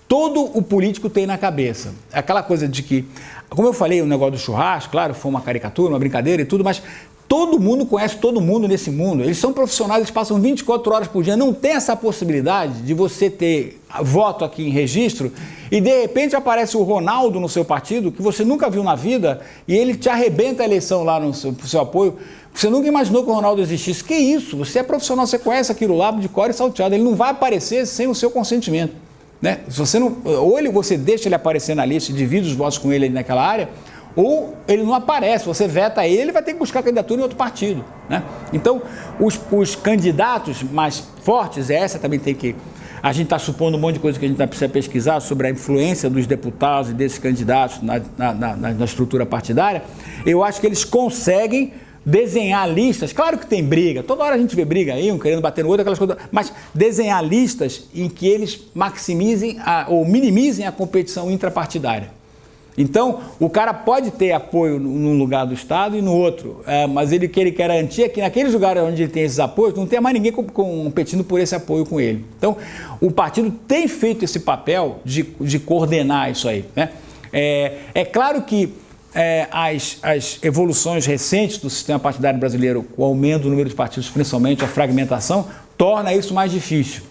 todo o político tem na cabeça. Aquela coisa de que, como eu falei, o negócio do churrasco, claro, foi uma caricatura, uma brincadeira e tudo, mas todo mundo conhece todo mundo nesse mundo. Eles são profissionais, eles passam 24 horas por dia. Não tem essa possibilidade de você ter voto aqui em Registro e de repente aparece o Ronaldo no seu partido, que você nunca viu na vida, e ele te arrebenta a eleição lá no seu apoio. Você nunca imaginou que o Ronaldo existisse. Que isso? Você é profissional, você conhece aquilo lá de cor e salteado. Ele não vai aparecer sem o seu consentimento. Né? Se você não, ou você deixa ele aparecer na lista e divide os votos com ele naquela área, ou ele não aparece, você veta ele vai ter que buscar candidatura em outro partido. Né? Então, os candidatos mais fortes, essa também tem que... A gente está supondo um monte de coisa que a gente precisa pesquisar sobre a influência dos deputados e desses candidatos na estrutura partidária. Eu acho que eles conseguem desenhar listas, claro que tem briga, toda hora a gente vê briga aí, um querendo bater no outro, aquelas coisas, mas desenhar listas em que eles maximizem ou minimizem a competição intrapartidária. Então, o cara pode ter apoio num lugar do Estado e no outro, mas ele quer garantir é que naqueles lugares onde ele tem esses apoios, não tenha mais ninguém competindo por esse apoio com ele. Então, o partido tem feito esse papel de coordenar isso aí. Né? É claro que as evoluções recentes do sistema partidário brasileiro, o aumento do número de partidos, principalmente a fragmentação, torna isso mais difícil.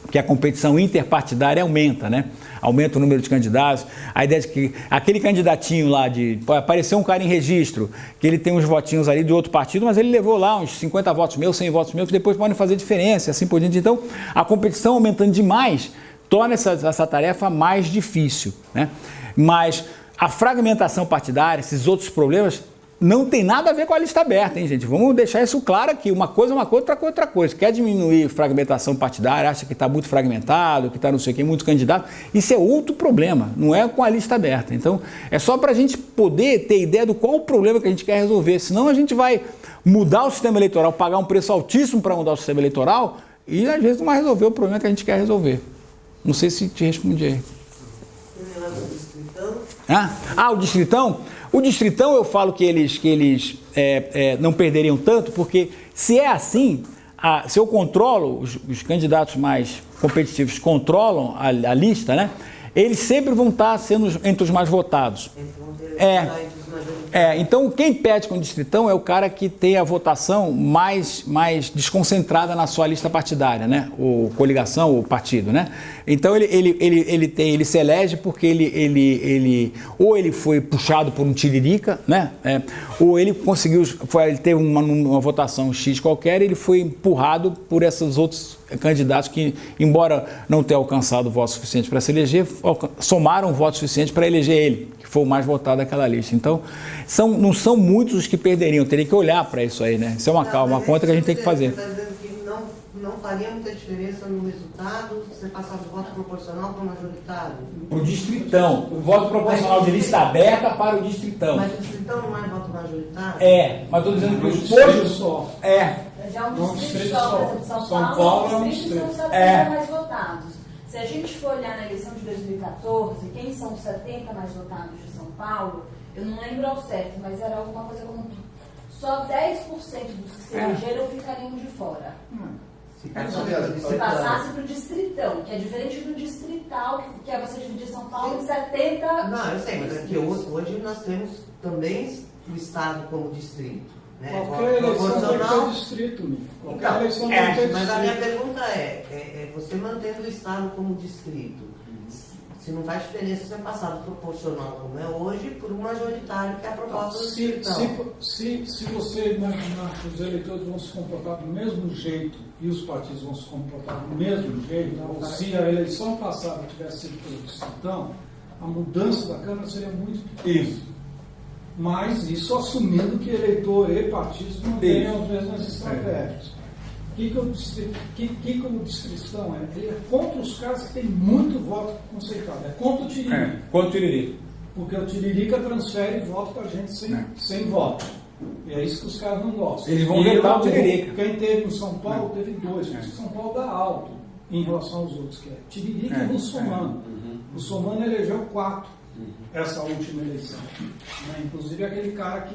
Porque a competição interpartidária aumenta, né? Aumenta o número de candidatos. A ideia de que aquele candidatinho lá apareceu um cara em Registro, que ele tem uns votinhos ali de outro partido, mas ele levou lá uns 50 votos meus, 100 votos meus, que depois podem fazer diferença, assim por diante. Então, a competição aumentando demais torna essa tarefa mais difícil, né? Mas a fragmentação partidária, esses outros problemas, não tem nada a ver com a lista aberta, hein, gente? Vamos deixar isso claro aqui. Uma coisa é uma coisa, outra coisa é outra coisa. Quer diminuir fragmentação partidária, acha que está muito fragmentado, que está não sei o que, muito candidato. Isso é outro problema, não é com a lista aberta. Então, é só para a gente poder ter ideia do qual o problema que a gente quer resolver. Senão a gente vai mudar o sistema eleitoral, pagar um preço altíssimo para mudar o sistema eleitoral e às vezes não vai resolver o problema que a gente quer resolver. Não sei se te respondi aí. O Distritão? O Distritão eu falo que eles não perderiam tanto, porque se é assim, se eu controlo, os candidatos mais competitivos controlam a lista, né? Eles sempre vão estar sendo entre os mais votados. Então quem perde com o Distritão é o cara que tem a votação mais desconcentrada na sua lista partidária, né? Ou coligação, ou partido, né? Então ele se elege porque ou ele foi puxado por um tiririca, né? Ou ele conseguiu, ele teve uma votação X qualquer, ele foi empurrado por esses outros candidatos que, embora não tenham alcançado voto suficiente para se eleger, somaram voto suficiente para eleger ele, que foi o mais votado daquela lista. Então, não são muitos os que perderiam, teria que olhar para isso aí, né? Isso é uma conta que a gente tem que fazer. Você está dizendo que não faria muita diferença no resultado se você passar do voto proporcional para o majoritário? Para o Distritão, o voto proporcional de lista aberta para o Distritão. Mas o Distritão não é voto majoritário? Mas estou dizendo que os distrito Já é um distrito só, por exemplo, São Paulo é um distrito. São 70 mais votados. Se a gente for olhar na eleição de 2014, quem são os 70 mais votados de São Paulo, eu não lembro ao certo, mas era alguma coisa como só 10% dos que se elegeram ficariam de fora. Se passasse para o distritão, que é diferente do distrital, que é você dividir São Paulo em 70... Não, eu sei, mas é que hoje nós temos também o Estado como distrito. Né? Qualquer eleição tem que ter distrito. Qualquer eleição tem que ter distrito. Mas a minha pergunta você mantendo o Estado como distrito, se não faz diferença você passar do proporcional como é hoje por um majoritário que é a proposta do distritão. Se você imaginar que os eleitores vão se comportar do mesmo jeito e os partidos vão se comportar do mesmo jeito, ou se a eleição passada tivesse sido pelo distritão, a mudança da Câmara seria muito pequena. Mas isso assumindo que eleitor e partidos mantenham as mesmas estratégias. O que o distritão é? Ele é contra os caras que têm muito voto conceituado. É contra o Tiririca. Contra o Tiririca. Porque o Tiririca transfere voto para a gente sem voto. E é isso que os caras não gostam. Eles vão vetar o Tiririca. Quem teve em São Paulo teve dois. Porque São Paulo dá alto em relação aos outros. Que é Tiririca e Russomano. O Russomano elegeu 4. essa última eleição. Né? Inclusive aquele cara que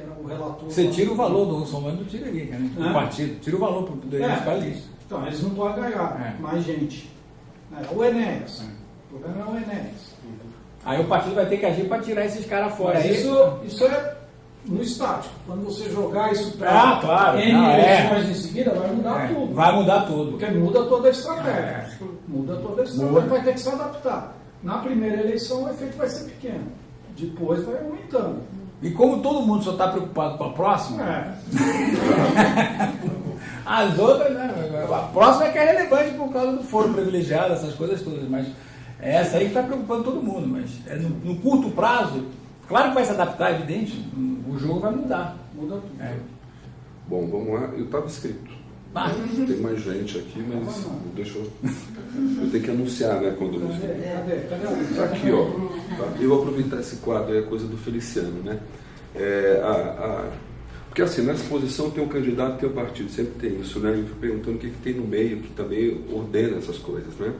era o relator. Você tira o valor do somando, tira ali, né? Do partido, tira o valor do lista. Então, eles não podem ganhar mais gente. O Enéas. O problema é o Enéas. Aí o partido vai ter que agir para tirar esses caras fora. Mas isso é no estático. Quando você jogar isso para eleições em seguida, vai mudar tudo. Vai mudar tudo. Porque muda toda a estratégia. Muda toda a estratégia. Vai ter que se adaptar. Na primeira eleição o efeito vai ser pequeno. Depois vai aumentando. E como todo mundo só está preocupado com a próxima, as outras, né? A próxima é que é relevante por causa do foro privilegiado, essas coisas todas, mas é essa aí que está preocupando todo mundo. Mas no curto prazo, claro que vai se adaptar, é evidente, o jogo vai mudar. Muda tudo. Bom, vamos lá. Eu estava inscrito. Tem mais gente aqui, mas deixa eu tenho que anunciar, né, quando eu Cadê? Aqui, ó. Tá? Eu vou aproveitar esse quadro, é a coisa do Feliciano, né? Porque assim, na exposição tem um candidato e tem um partido, sempre tem isso, né? Eu fico perguntando o que tem no meio, que também ordena essas coisas, né?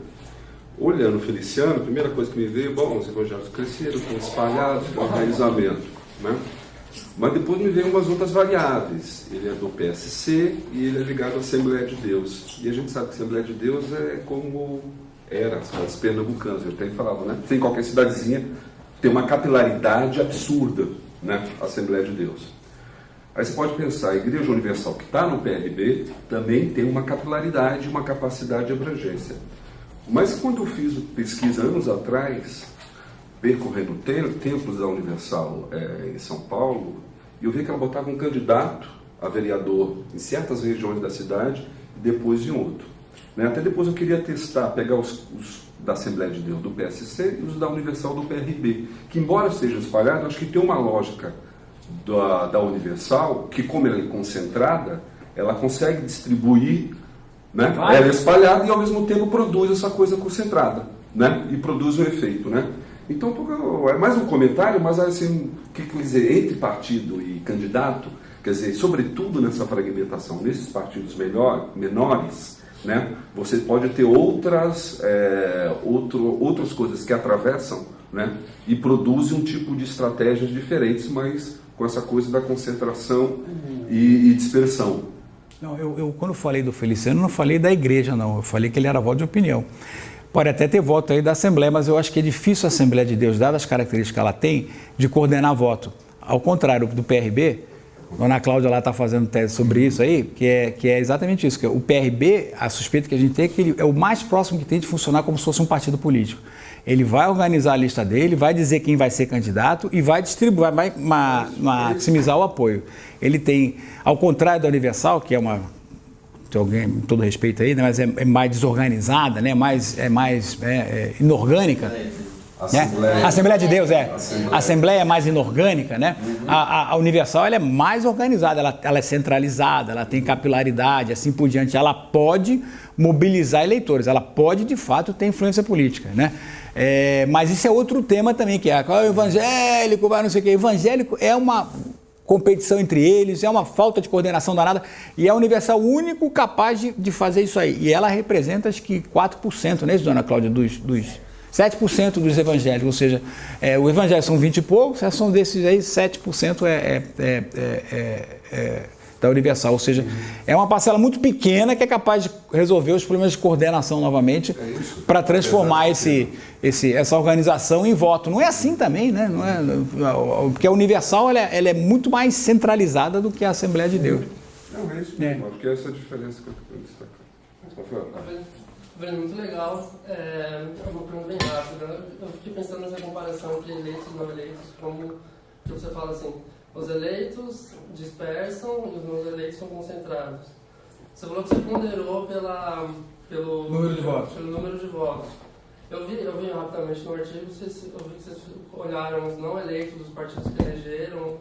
Olhando o Feliciano, a primeira coisa que me veio, bom, os evangélicos cresceram, estão espalhados, tem organizamento, né? Mas depois me veio umas outras variáveis. Ele é do PSC e ele é ligado à Assembleia de Deus. E a gente sabe que a Assembleia de Deus é como era as cidades pernambucanas, eu até falava, né? Tem qualquer cidadezinha, tem uma capilaridade absurda, né? A Assembleia de Deus. Aí você pode pensar, a Igreja Universal que está no PRB também tem uma capilaridade, uma capacidade de abrangência. Mas quando eu fiz pesquisa anos atrás, percorrendo templos da Universal em São Paulo, eu vi que ela botava um candidato a vereador em certas regiões da cidade e depois em outro. Né? Até depois eu queria testar, pegar os da Assembleia de Deus do PSC e os da Universal do PRB, que embora estejam espalhados, acho que tem uma lógica da Universal, que como ela é concentrada, ela consegue distribuir, né? Claro. Ela é espalhada e ao mesmo tempo produz essa coisa concentrada, né? E produz um efeito, né? Então, é mais um comentário, mas assim, o que quer dizer, entre partido e candidato, quer dizer, sobretudo nessa fragmentação, nesses partidos menores, né, você pode ter outras coisas que atravessam, né, e produzem um tipo de estratégias diferentes, mas com essa coisa da concentração e dispersão. Não, eu quando falei do Feliciano, não falei da igreja, não. Eu falei que ele era voto de opinião. Pode até ter voto aí da Assembleia, mas eu acho que é difícil a Assembleia de Deus, dadas as características que ela tem, de coordenar voto. Ao contrário do PRB, a Ana Cláudia lá está fazendo tese sobre isso aí, que é exatamente isso. Que o PRB, a suspeita que a gente tem é que ele é o mais próximo que tem de funcionar como se fosse um partido político. Ele vai organizar a lista dele, vai dizer quem vai ser candidato e vai distribuir, vai maximizar o apoio. Ele tem, ao contrário da Universal, que é uma... Tem alguém, com todo respeito aí, né? Mas é mais desorganizada, né? É mais inorgânica. A Assembleia de Deus A Assembleia é mais inorgânica, né? A Universal ela é mais organizada, ela é centralizada, ela tem capilaridade, assim por diante. Ela pode mobilizar eleitores, ela pode de fato ter influência política, né? Mas isso é outro tema também, que é o evangélico, vai não sei o que. Evangélico é uma competição entre eles, é uma falta de coordenação danada, e a Universal o único capaz de fazer isso aí. E ela representa, acho que 4%, né, Dona Cláudia, dos 7% dos evangélicos, ou seja, o evangelho são 20 e poucos, são desses aí, 7% da Universal, ou seja, é uma parcela muito pequena que é capaz de resolver os problemas de coordenação novamente para transformar essa organização em voto. Não é assim também, né? Não é, porque a Universal ela é muito mais centralizada do que a Assembleia de Deus. Não, é isso mesmo, porque essa é a diferença que eu estou destacando. Muito legal. É uma pergunta bem rápida. Eu fiquei pensando nessa comparação entre eleitos e não eleitos, como que você fala assim, os eleitos dispersam e os não eleitos são concentrados. Você falou que você ponderou pelo número de votos. Pelo número de votos. Eu vi rapidamente no artigo, eu vi que vocês olharam os não eleitos dos partidos que elegeram,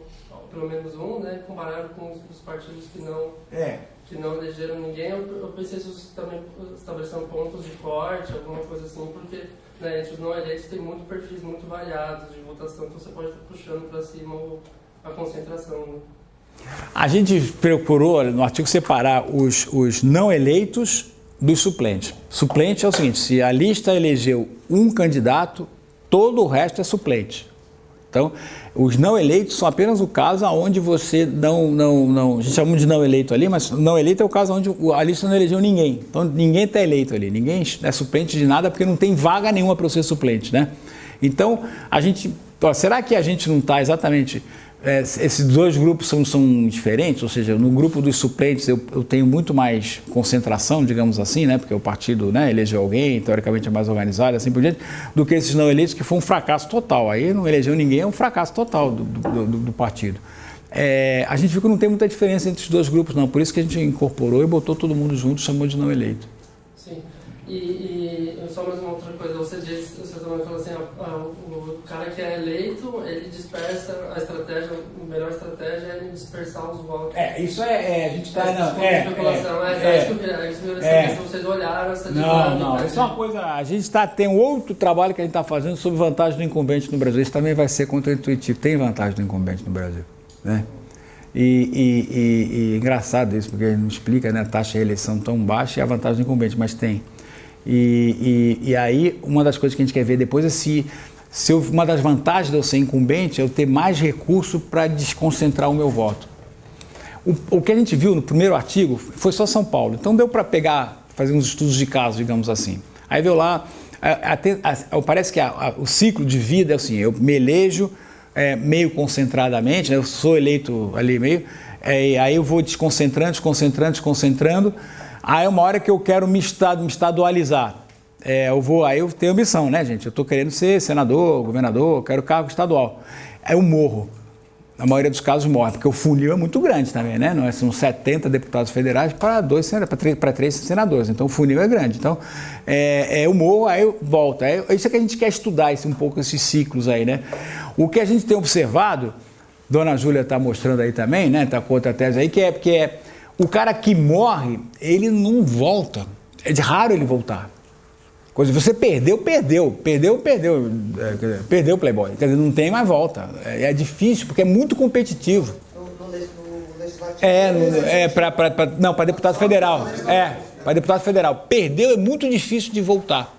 pelo menos um, né, compararam com os partidos que não elegeram ninguém. Eu pensei se vocês também estabeleceram pontos de corte, alguma coisa assim, porque, né, entre os não eleitos tem muitos perfis muito variados de votação, então você pode estar puxando para cima a concentração. Né? A gente procurou no artigo separar os não eleitos dos suplentes. Suplente é o seguinte: se a lista elegeu um candidato, todo o resto é suplente. Então, os não eleitos são apenas o caso onde você não... A gente chama de não eleito ali, mas não eleito é o caso onde a lista não elegeu ninguém. Então, ninguém está eleito ali, ninguém é suplente de nada porque não tem vaga nenhuma para ser suplente, né? Então, a gente... será que a gente não está exatamente... esses dois grupos são diferentes, ou seja, no grupo dos suplentes eu tenho muito mais concentração, digamos assim, né, porque o partido, né, elegeu alguém, teoricamente é mais organizado, assim por diante, do que esses não eleitos, que foi um fracasso total. Aí não elegeu ninguém, é um fracasso total do partido. A gente viu que não tem muita diferença entre os dois grupos, não, por isso que a gente incorporou e botou todo mundo junto, chamou de não eleito. Sim, e só mais uma outra coisa, você também falou assim, o cara que é eleito, ele dispersa a estratégia, a melhor estratégia é ele dispersar os votos. Isso a gente está... Se vocês olharam essa dinâmica. Não, isso é uma coisa... A gente tem um outro trabalho que a gente está fazendo sobre vantagem do incumbente no Brasil. Isso também vai ser contraintuitivo. Tem vantagem do incumbente no Brasil, né? E engraçado isso, porque não explica, né, a taxa de reeleição tão baixa e a vantagem do incumbente, mas tem. E aí, uma das coisas que a gente quer ver depois é se uma das vantagens de eu ser incumbente é eu ter mais recurso para desconcentrar o meu voto. O que a gente viu no primeiro artigo foi só São Paulo. Então deu para fazer uns estudos de caso, digamos assim. Aí veio lá, parece que o ciclo de vida é assim, eu me elejo meio concentradamente, né, eu sou eleito ali meio, aí eu vou desconcentrando. Aí é uma hora que eu quero me estadualizar. Aí eu tenho ambição, né, gente? Eu estou querendo ser senador, governador, quero cargo estadual. Aí eu morro. Na maioria dos casos morre, porque o funil é muito grande também, né? Não é, são 70 deputados federais para 3 senadores. Então o funil é grande. Então eu morro, aí eu volto. Isso é que a gente quer estudar um pouco esses ciclos aí, né? O que a gente tem observado, Dona Júlia está mostrando aí também, né? Está com outra tese aí, que é o cara que morre, ele não volta. É raro ele voltar. Você perdeu o Playboy. Quer dizer, não tem mais volta. É difícil, porque é muito competitivo. No legislativo? Para deputado federal. Para deputado federal. Perdeu, é muito difícil de voltar.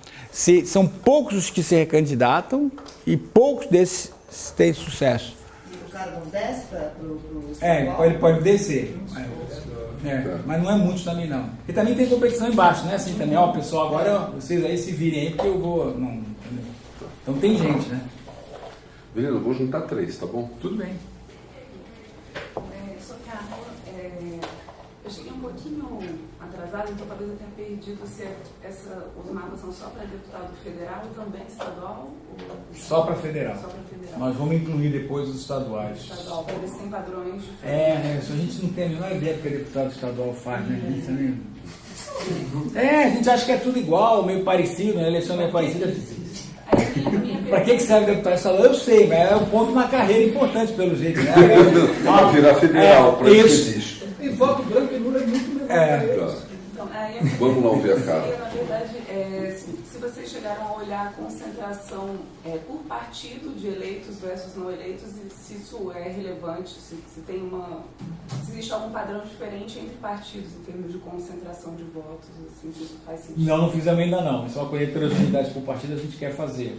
São poucos os que se recandidatam e poucos desses têm sucesso. E o cara não desce para o estadual? Ele pode descer. Mas não é muito também, não. E também tem competição embaixo, né? Assim também, pessoal, agora vocês aí se virem aí, porque eu vou... Não, então tem gente, né? Beleza, eu vou juntar 3, tá bom? Tudo bem. Sou Carla, eu cheguei um pouquinho atrasada, então talvez eu tenha perdido se os mapas são só para deputado federal e também estadual? Só para federal. Nós vamos incluir depois os estaduais. Estadual, para ver se tem padrões diferentes. A gente não tem a menor ideia do que o deputado estadual faz, né? A gente acha que é tudo igual, meio parecido, né? A eleição meio parecida. Para que serve o deputado estadual? Eu sei, mas é um ponto na carreira importante, pelo jeito, né? Para virar federal, para isso. E voto branco e nulo é muito melhor. Vamos lá ouvir a cara. Na verdade, se vocês chegaram a olhar a concentração por partido de eleitos versus não eleitos, e se isso é relevante, se existe algum padrão diferente entre partidos em termos de concentração de votos, assim, se isso faz sentido? Não fizemos ainda não. Isso é uma coisa de heterogeneidade por partido, a gente quer fazer.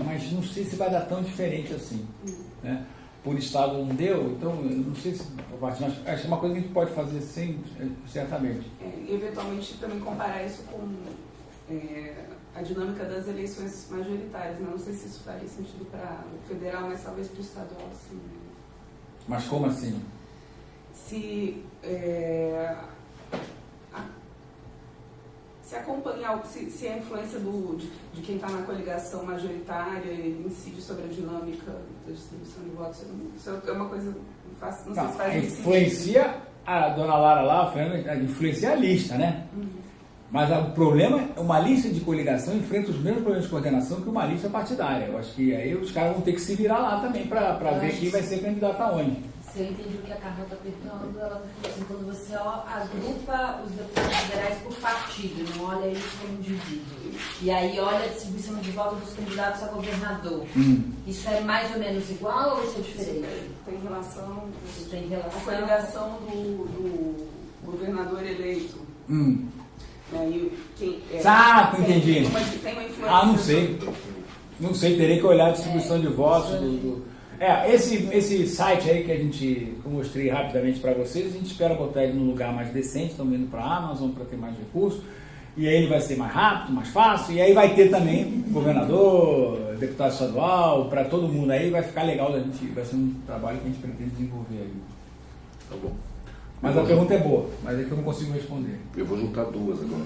Mas não sei se vai dar tão diferente assim. Né? Por estado não deu, então não sei se mas acho que é uma coisa que a gente pode fazer certamente. E eventualmente também comparar isso com a dinâmica das eleições majoritárias, né? Não sei se isso faria sentido para o federal, mas talvez para o estadual, sim. Mas como assim? Se acompanhar, se a influência de quem está na coligação majoritária incide sobre a dinâmica da distribuição de votos, isso é uma coisa fácil, não sei se faz sentido. Influencia a dona Lara lá, influencia a lista, né? Mas o problema é uma lista de coligação enfrenta os mesmos problemas de coordenação que uma lista partidária. Eu acho que aí os caras vão ter que se virar lá também para ver quem vai ser candidato aonde. Se eu entendi o que a Carla está perguntando, ela está falando assim, quando você agrupa os deputados federais por partido, não olha eles como indivíduo, e aí olha a distribuição de votos dos candidatos a governador, isso é mais ou menos igual ou isso é diferente? Tem relação. A coligação do governador eleito. Entendi. Tem uma influência. Não sei. Não sei, terei que olhar a distribuição de votos. Esse site aí que eu mostrei rapidamente para vocês, a gente espera botar ele num lugar mais decente, estamos indo para a Amazon para ter mais recursos, e aí ele vai ser mais rápido, mais fácil, e aí vai ter também governador, deputado estadual, para todo mundo aí, vai ficar legal, vai ser um trabalho que a gente pretende desenvolver aí. Tá bom. Mas a pergunta é boa, mas é que eu não consigo responder. Eu vou juntar duas agora.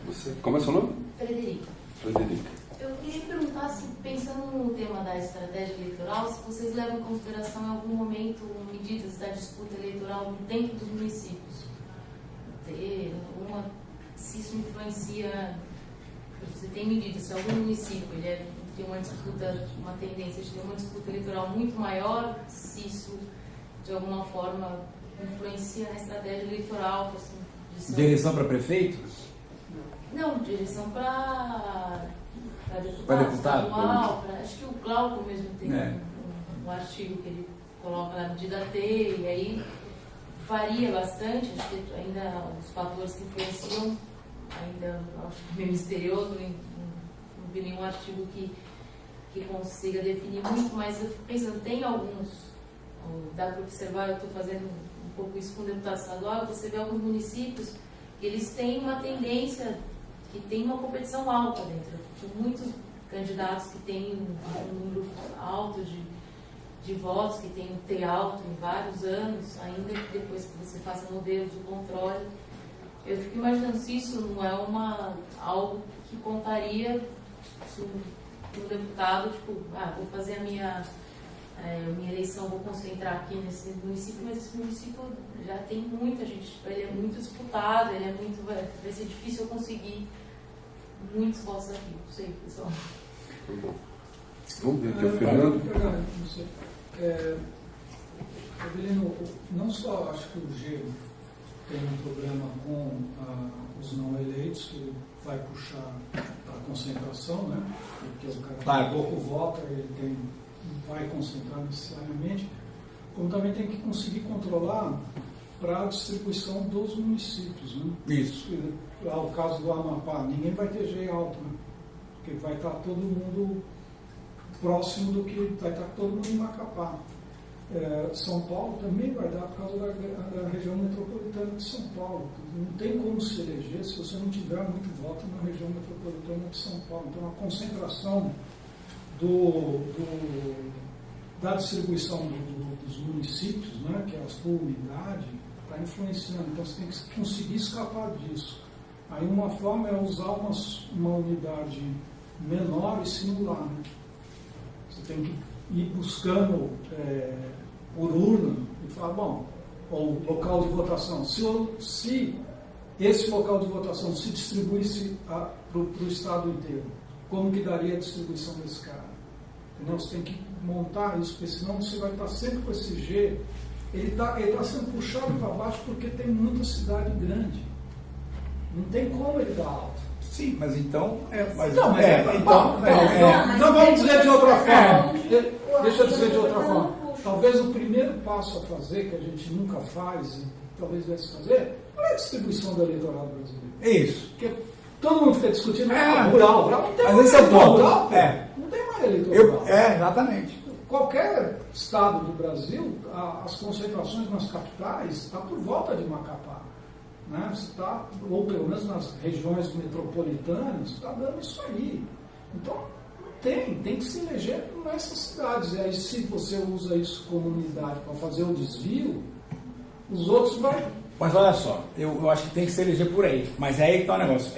Você, como é seu nome? Frederica. Frederica. Eu queria perguntar, se, pensando no tema da estratégia eleitoral, se vocês levam em consideração em algum momento medidas da disputa eleitoral dentro dos municípios. Se isso influencia, você tem medidas, se algum município tem uma disputa, uma tendência de ter uma disputa eleitoral muito maior, se isso de alguma forma influencia na estratégia eleitoral. Assim, de eleição para prefeito? Não, de eleição para deputado estadual, acho que o Glauco mesmo tem um artigo que ele coloca na medida T, e aí varia bastante, acho que ainda os fatores que influenciam, ainda acho que meio misterioso, não vi nenhum artigo que consiga definir muito, mas eu fico pensando, tem alguns, dá para observar, eu estou fazendo um pouco isso com o deputado estadual, você vê alguns municípios que eles têm uma tendência, que tem uma competição alta dentro. Tem muitos candidatos que têm um número alto de votos, que tem um T alto em vários anos, ainda que depois que você faça modelos de controle. Eu fico imaginando se isso não é algo que contaria se um deputado, vou fazer a minha eleição, vou concentrar aqui nesse município, mas esse município já tem muita gente, ele é muito disputado, vai ser difícil eu conseguir muitos votos aqui, não sei, pessoal. Vamos ver aqui o Fernando. Avelino, não só acho que o G tem um problema com os não eleitos, que vai puxar a concentração, né? Porque o cara tem pouco voto, ele não vai concentrar necessariamente, como também tem que conseguir controlar para a distribuição dos municípios, né? Isso. Lá o caso do Amapá, ninguém vai ter G alto, né? Porque vai estar todo mundo próximo do que vai estar todo mundo em Macapá. São Paulo também vai dar por causa da região metropolitana de São Paulo. Não tem como se eleger se você não tiver muito voto na região metropolitana de São Paulo. Então a concentração da distribuição dos municípios, né, que é a sua unidade, está influenciando. Então você tem que conseguir escapar disso. Aí uma forma é usar uma unidade menor e simular. Né? Você tem que ir buscando por urna e falar, bom, ou local de votação. Se esse local de votação se distribuísse para o estado inteiro, como que daria a distribuição desse cara? Entendeu? Você tem que montar isso, porque senão você vai estar sempre com esse G. Ele tá sendo puxado para baixo porque tem muita cidade grande. Não tem como ele dar alto. Sim, mas então... Então vamos dizer de outra forma. Deixa eu dizer de outra forma. Talvez o primeiro passo a fazer, que a gente nunca faz, e talvez devesse fazer, é a distribuição do eleitorado brasileiro. É isso. Porque todo mundo fica discutindo rural. Não tem mais eleitoral. Não tem mais eleitoral. Exatamente. Qualquer estado do Brasil, as concentrações nas capitais estão por volta de Macapá. Né? Ou pelo menos nas regiões metropolitanas, está dando isso aí. Então, tem que se eleger nessas cidades. E aí, se você usa isso como unidade para fazer o desvio, os outros vão... Mas olha só, eu acho que tem que se eleger por aí. Mas é aí que está o negócio.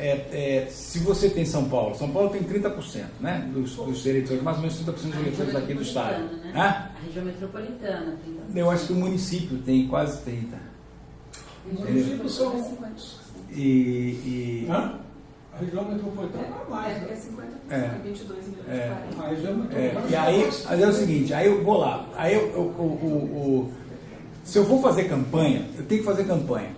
Se você tem São Paulo tem 30%, né, dos eleitores, mais ou menos 30% dos eleitores aqui do estado. Né? A região metropolitana. Eu acho que o município tem quase 30%. Os municípios são... A região metropolitana é mais. É 50%, 22 milhões de 40. A região metropolitana E aí, mas é o seguinte, aí eu vou lá, se eu for fazer campanha, eu tenho que fazer campanha.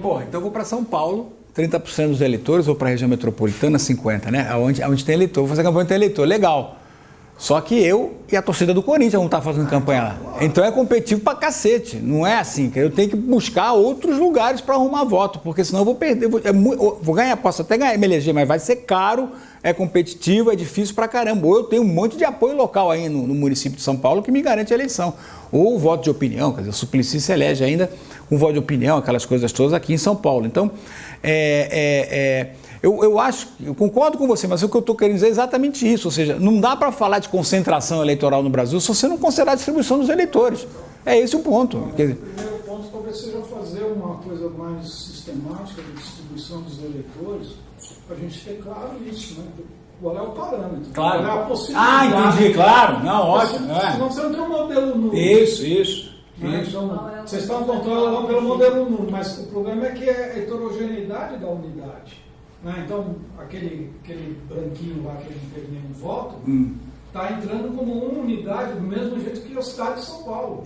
Porra, então eu vou para São Paulo, 30% dos eleitores, ou para a região metropolitana, 50%, né? Onde tem eleitor, vou fazer campanha, tem eleitor, legal. Só que eu e a torcida do Corinthians não tá fazendo campanha lá. Então é competitivo pra cacete. Não é assim, que eu tenho que buscar outros lugares para arrumar voto, porque senão eu vou perder. Vou ganhar, posso até ganhar, me eleger, mas vai ser caro, é competitivo, é difícil pra caramba. Ou eu tenho um monte de apoio local aí no município de São Paulo que me garante a eleição. Ou o voto de opinião, quer dizer, o Suplicy se elege ainda com voto de opinião, aquelas coisas todas aqui em São Paulo. Então, eu concordo com você, mas o que eu estou querendo dizer é exatamente isso, ou seja, não dá para falar de concentração eleitoral no Brasil se você não considerar a distribuição dos eleitores. É esse o ponto. O primeiro ponto talvez seja fazer uma coisa mais sistemática de distribuição dos eleitores, para a gente ter claro isso, né? Qual é o parâmetro? Claro. Qual é a possibilidade? Entendi, claro. Não, ótimo. Senão você não tem um modelo nulo. Isso. Então, vocês estão controlando pelo modelo nulo, mas o problema é que é a heterogeneidade da unidade. Né? Então, aquele branquinho lá que não teve nenhum voto, está entrando como uma unidade do mesmo jeito que a cidade de São Paulo,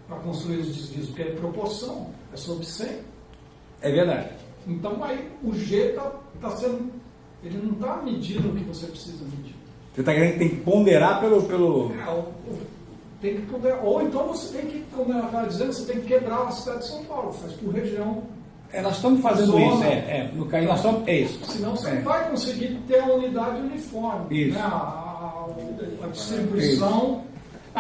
para construir os desvios, porque é proporção, é sobre 100. É verdade. Então, aí o G está sendo... Ele não está medindo o que você precisa medir. Você está querendo que tem que ponderar pelo... Tem que ponderar. Ou então você tem que, como ela estava dizendo, você tem que quebrar a cidade de São Paulo, faz por região. Nós estamos fazendo zona, isso, no caso, nós estamos, isso. Senão você não vai conseguir ter a unidade uniforme. Isso. Né? A distribuição.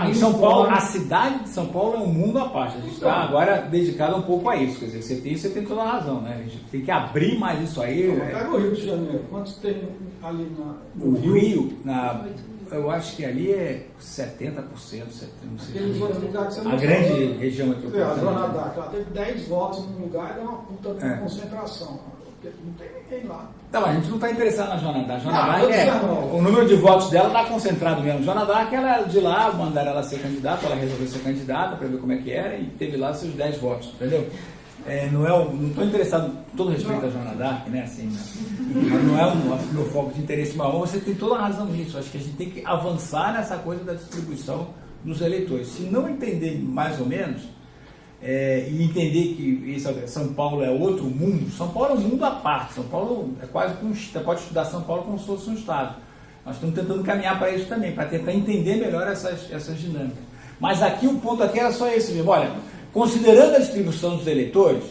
Em São Paulo, a cidade de São Paulo é um mundo à parte. A gente está agora dedicado um pouco a isso. Quer dizer, você tem toda a razão, né? A gente tem que abrir mais isso aí. Pega o Rio de Janeiro. Quantos tem ali no Rio? Eu acho que ali é 70%, não sei. Aqueles outros lugares que você não a grande região aqui. A Zona d'Arc, ela teve 10 votos num lugar e deu uma puta de concentração. Porque não tem ninguém lá. Não, a gente não está interessado na Joana d'Arc. O número de votos dela está concentrado mesmo. Joana d'Arc, ela de lá, mandaram ela ser candidata, ela resolveu ser candidata para ver como é que era e teve lá seus 10 votos, entendeu? Não estou interessado, com todo respeito à Joana d'Arc, né? Assim, não é o meu foco de interesse maior. Você tem toda a razão nisso. Acho que a gente tem que avançar nessa coisa da distribuição dos eleitores. Se não entender mais ou menos, e entender que São Paulo é outro mundo, São Paulo é um mundo à parte. São Paulo é quase que você pode estudar São Paulo como se fosse um estado. Nós estamos tentando caminhar para isso também, para tentar entender melhor essas dinâmicas. Mas aqui o ponto aqui era só esse mesmo. Olha, considerando a distribuição dos eleitores,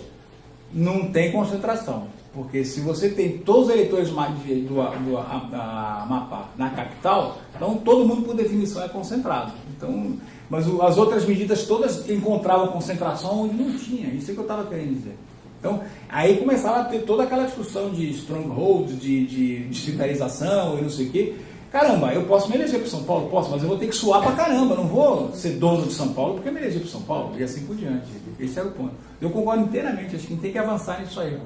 não tem concentração. Porque se você tem todos os eleitores do Amapá na capital, então todo mundo, por definição, é concentrado. Então, mas as outras medidas todas encontravam concentração onde não tinha. Isso é que eu estava querendo dizer. Então, aí começava a ter toda aquela discussão de stronghold, de distritarização e não sei o quê. Caramba, eu posso me eleger para São Paulo? Posso, mas eu vou ter que suar pra caramba. Eu não vou ser dono de São Paulo porque eu me elegi para São Paulo e assim por diante. Esse era o ponto. Eu concordo inteiramente, acho que a gente tem que avançar nisso aí.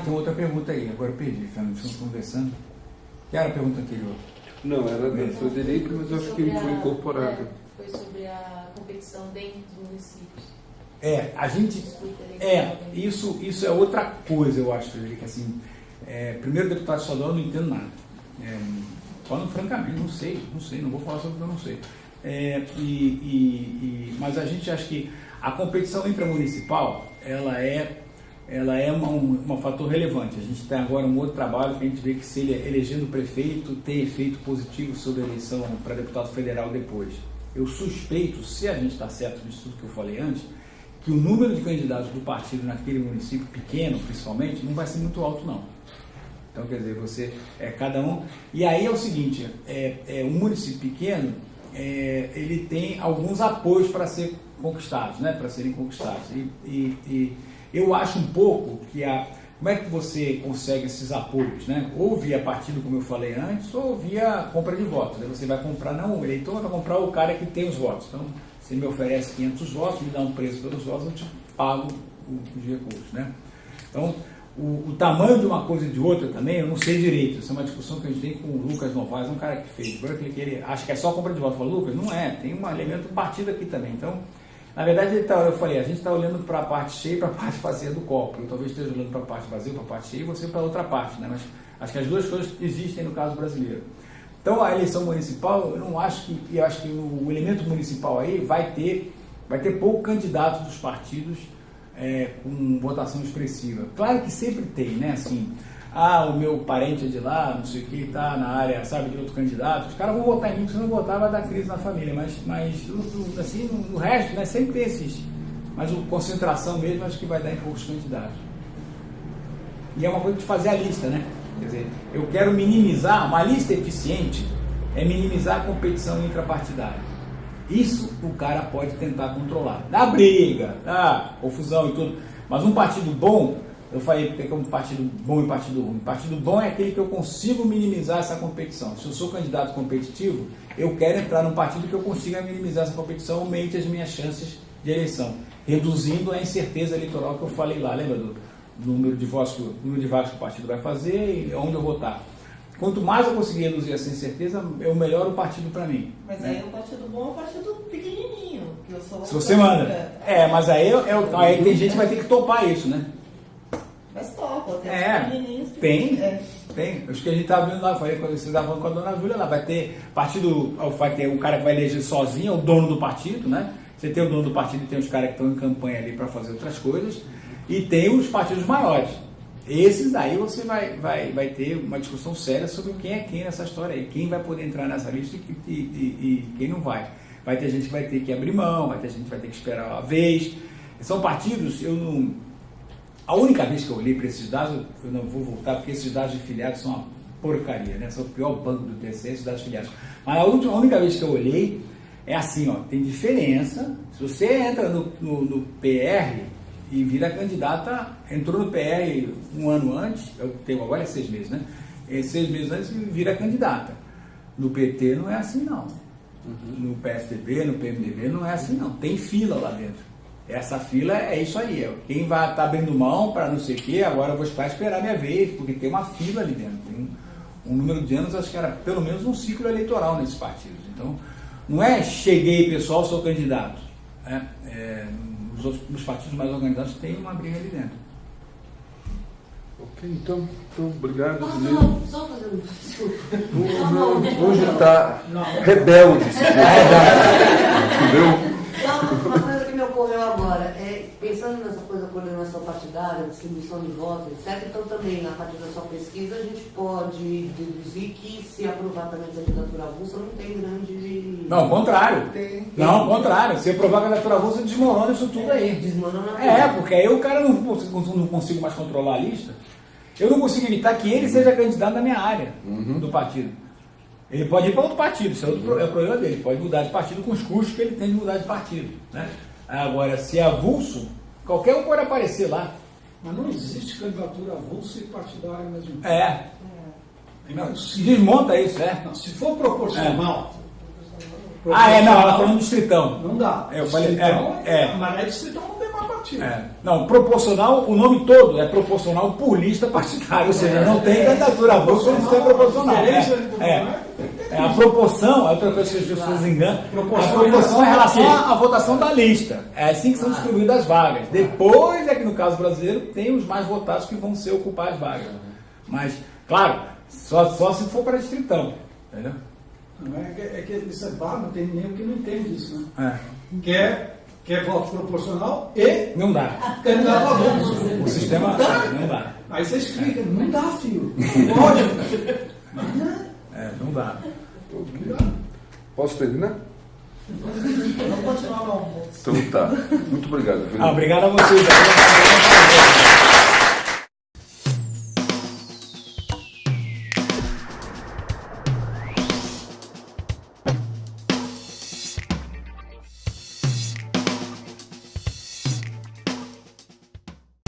Tem outra pergunta aí, agora eu perdi, Fernando, estamos conversando. Que era a pergunta anterior? Não, era da Frederica, mas eu acho que foi incorporada. Foi sobre a competição dentro dos municípios. Isso é outra coisa, eu acho, Frederica, assim, primeiro, deputado estadual, eu não entendo nada. Falando francamente, não sei, não vou falar sobre o que eu não sei. Mas a gente acha que a competição intramunicipal, ela é um fator relevante. A gente tem agora um outro trabalho que a gente vê que se ele elegendo o prefeito tem efeito positivo sobre a eleição para deputado federal depois. Eu suspeito, se a gente está certo nisso tudo que eu falei antes, que o número de candidatos do partido naquele município pequeno, principalmente, não vai ser muito alto, não. Então, quer dizer, você cada um... E aí é o seguinte, um município pequeno, ele tem alguns apoios para ser conquistados, né? Para serem conquistados. E eu acho um pouco que como é que você consegue esses apoios, né? Ou via partido, como eu falei antes, ou via compra de votos. Você vai comprar, não o eleitor, vai comprar o cara que tem os votos. Então, você me oferece 500 votos, me dá um preço pelos votos, eu te pago os recursos, né? Então, o tamanho de uma coisa e de outra também, eu não sei direito. Essa é uma discussão que a gente tem com o Lucas Novaes, um cara que fez Berkeley, que ele acha que é só compra de votos. Fala, Lucas, não é, tem um elemento partido aqui também. Então, na verdade, eu falei, a gente está olhando para a parte cheia e para a parte vazia do copo. Eu talvez esteja olhando para a parte vazia, para a parte cheia, e você para a outra parte, né? Mas acho que as duas coisas existem no caso brasileiro. Então, a eleição municipal, eu acho que o elemento municipal aí vai ter pouco candidato dos partidos com votação expressiva. Claro que sempre tem, né? Assim, o meu parente é de lá, não sei o que, tá na área, sabe, de outro candidato, os caras vão votar em mim, se não votar vai dar crise na família, mas assim, no resto, né, sempre tem esses, mas a concentração mesmo acho que vai dar em poucos candidatos. E é uma coisa de fazer a lista, né? Quer dizer, eu quero minimizar, uma lista eficiente é minimizar a competição intrapartidária. Isso o cara pode tentar controlar. Dá briga, dá confusão e tudo, mas um partido bom, eu falei porque é um partido bom e partido ruim. Partido bom é aquele que eu consigo minimizar essa competição. Se eu sou candidato competitivo, eu quero entrar num partido que eu consiga minimizar essa competição, aumente as minhas chances de eleição, reduzindo a incerteza eleitoral que eu falei lá, lembra do número de vagas que o partido vai fazer e onde eu votar. Quanto mais eu conseguir reduzir essa incerteza, eu melhoro o partido para mim. Mas aí o partido bom é o partido pequenininho. Que eu sou se você manda. Mas aí tem gente que vai ter que topar isso, né? Mas topa, tem pequenininhos. Tem. Acho que a gente estava vendo lá, quando você estava falando com a dona Júlia lá, vai ter um cara que vai eleger sozinho, é o dono do partido, né? Você tem o dono do partido e tem os caras que estão em campanha ali para fazer outras coisas, e tem os partidos maiores. Esses aí você vai ter uma discussão séria sobre quem é quem nessa história aí, quem vai poder entrar nessa lista e quem não vai. Vai ter gente que vai ter que abrir mão, vai ter gente que vai ter que esperar a vez. São partidos, a única vez que eu olhei para esses dados, eu não vou voltar, porque esses dados de filiados são uma porcaria, né? São o pior banco do TSE, esses dados filiados. Mas a única vez que eu olhei, é assim, tem diferença. Se você entra no PR e vira candidata, entrou no PR um ano antes, agora é 6 meses, né? 6 meses antes vira candidata. No PT não é assim, não. No PSDB, no PMDB não é assim, não. Tem fila lá dentro. Essa fila é isso aí. Quem vai estar abrindo mão para não sei o quê, agora eu vou esperar minha vez, porque tem uma fila ali dentro. Tem um número de anos, acho que era pelo menos um ciclo eleitoral nesses partidos. Então, não é cheguei, pessoal, sou candidato. Os partidos mais organizados têm uma briga ali dentro. Ok, então obrigado. Só fazer um desculpa. Hoje está rebelde. Entendeu? Só uma coisa que me ocorreu agora, pensando nessa coisa da coordenação partidária, distribuição de votos, etc., então também, a partir da sua pesquisa, a gente pode deduzir que se aprovar também a candidatura avulsa, não tem grande... Não, ao contrário. Não, ao contrário. Se aprovar a candidatura avulsa, desmorona isso tudo aí. Desmorona. Porque aí o cara não consigo mais controlar a lista. Eu não consigo evitar que ele seja candidato na minha área, do partido. Ele pode ir para outro partido, isso é o problema dele. Pode mudar de partido com os custos que ele tem de mudar de partido, né? Agora, se é avulso, qualquer um pode aparecer lá. Mas não existe candidatura avulsa e partidária ao mesmo tempo. Não, desmonta isso, Não, se for proporcional... Não, ela falou no distritão. Não dá. Eu falei, mas distritão não tem mais partido. Não, proporcional, o nome todo é proporcional por lista partidária, ou seja, não tem candidatura avulsa quando é proporcional. A proporção, é outra coisa que as pessoas enganam, a proporção é em relação à votação da lista. É assim que são distribuídas as vagas. Depois é que no caso brasileiro tem os mais votados que vão ser ocupar as vagas. Mas, claro, só se for para distritão, entendeu? É que isso é barro, tem nem que não entende isso, né? Quer voto proporcional e... Não dá. Candidato avulso. O sistema não dá. Aí você explica, não dá, filho. Não pode. Não dá. Posso terminar? Vamos continuar no almoço. Então tá. Muito obrigado. Obrigado a vocês.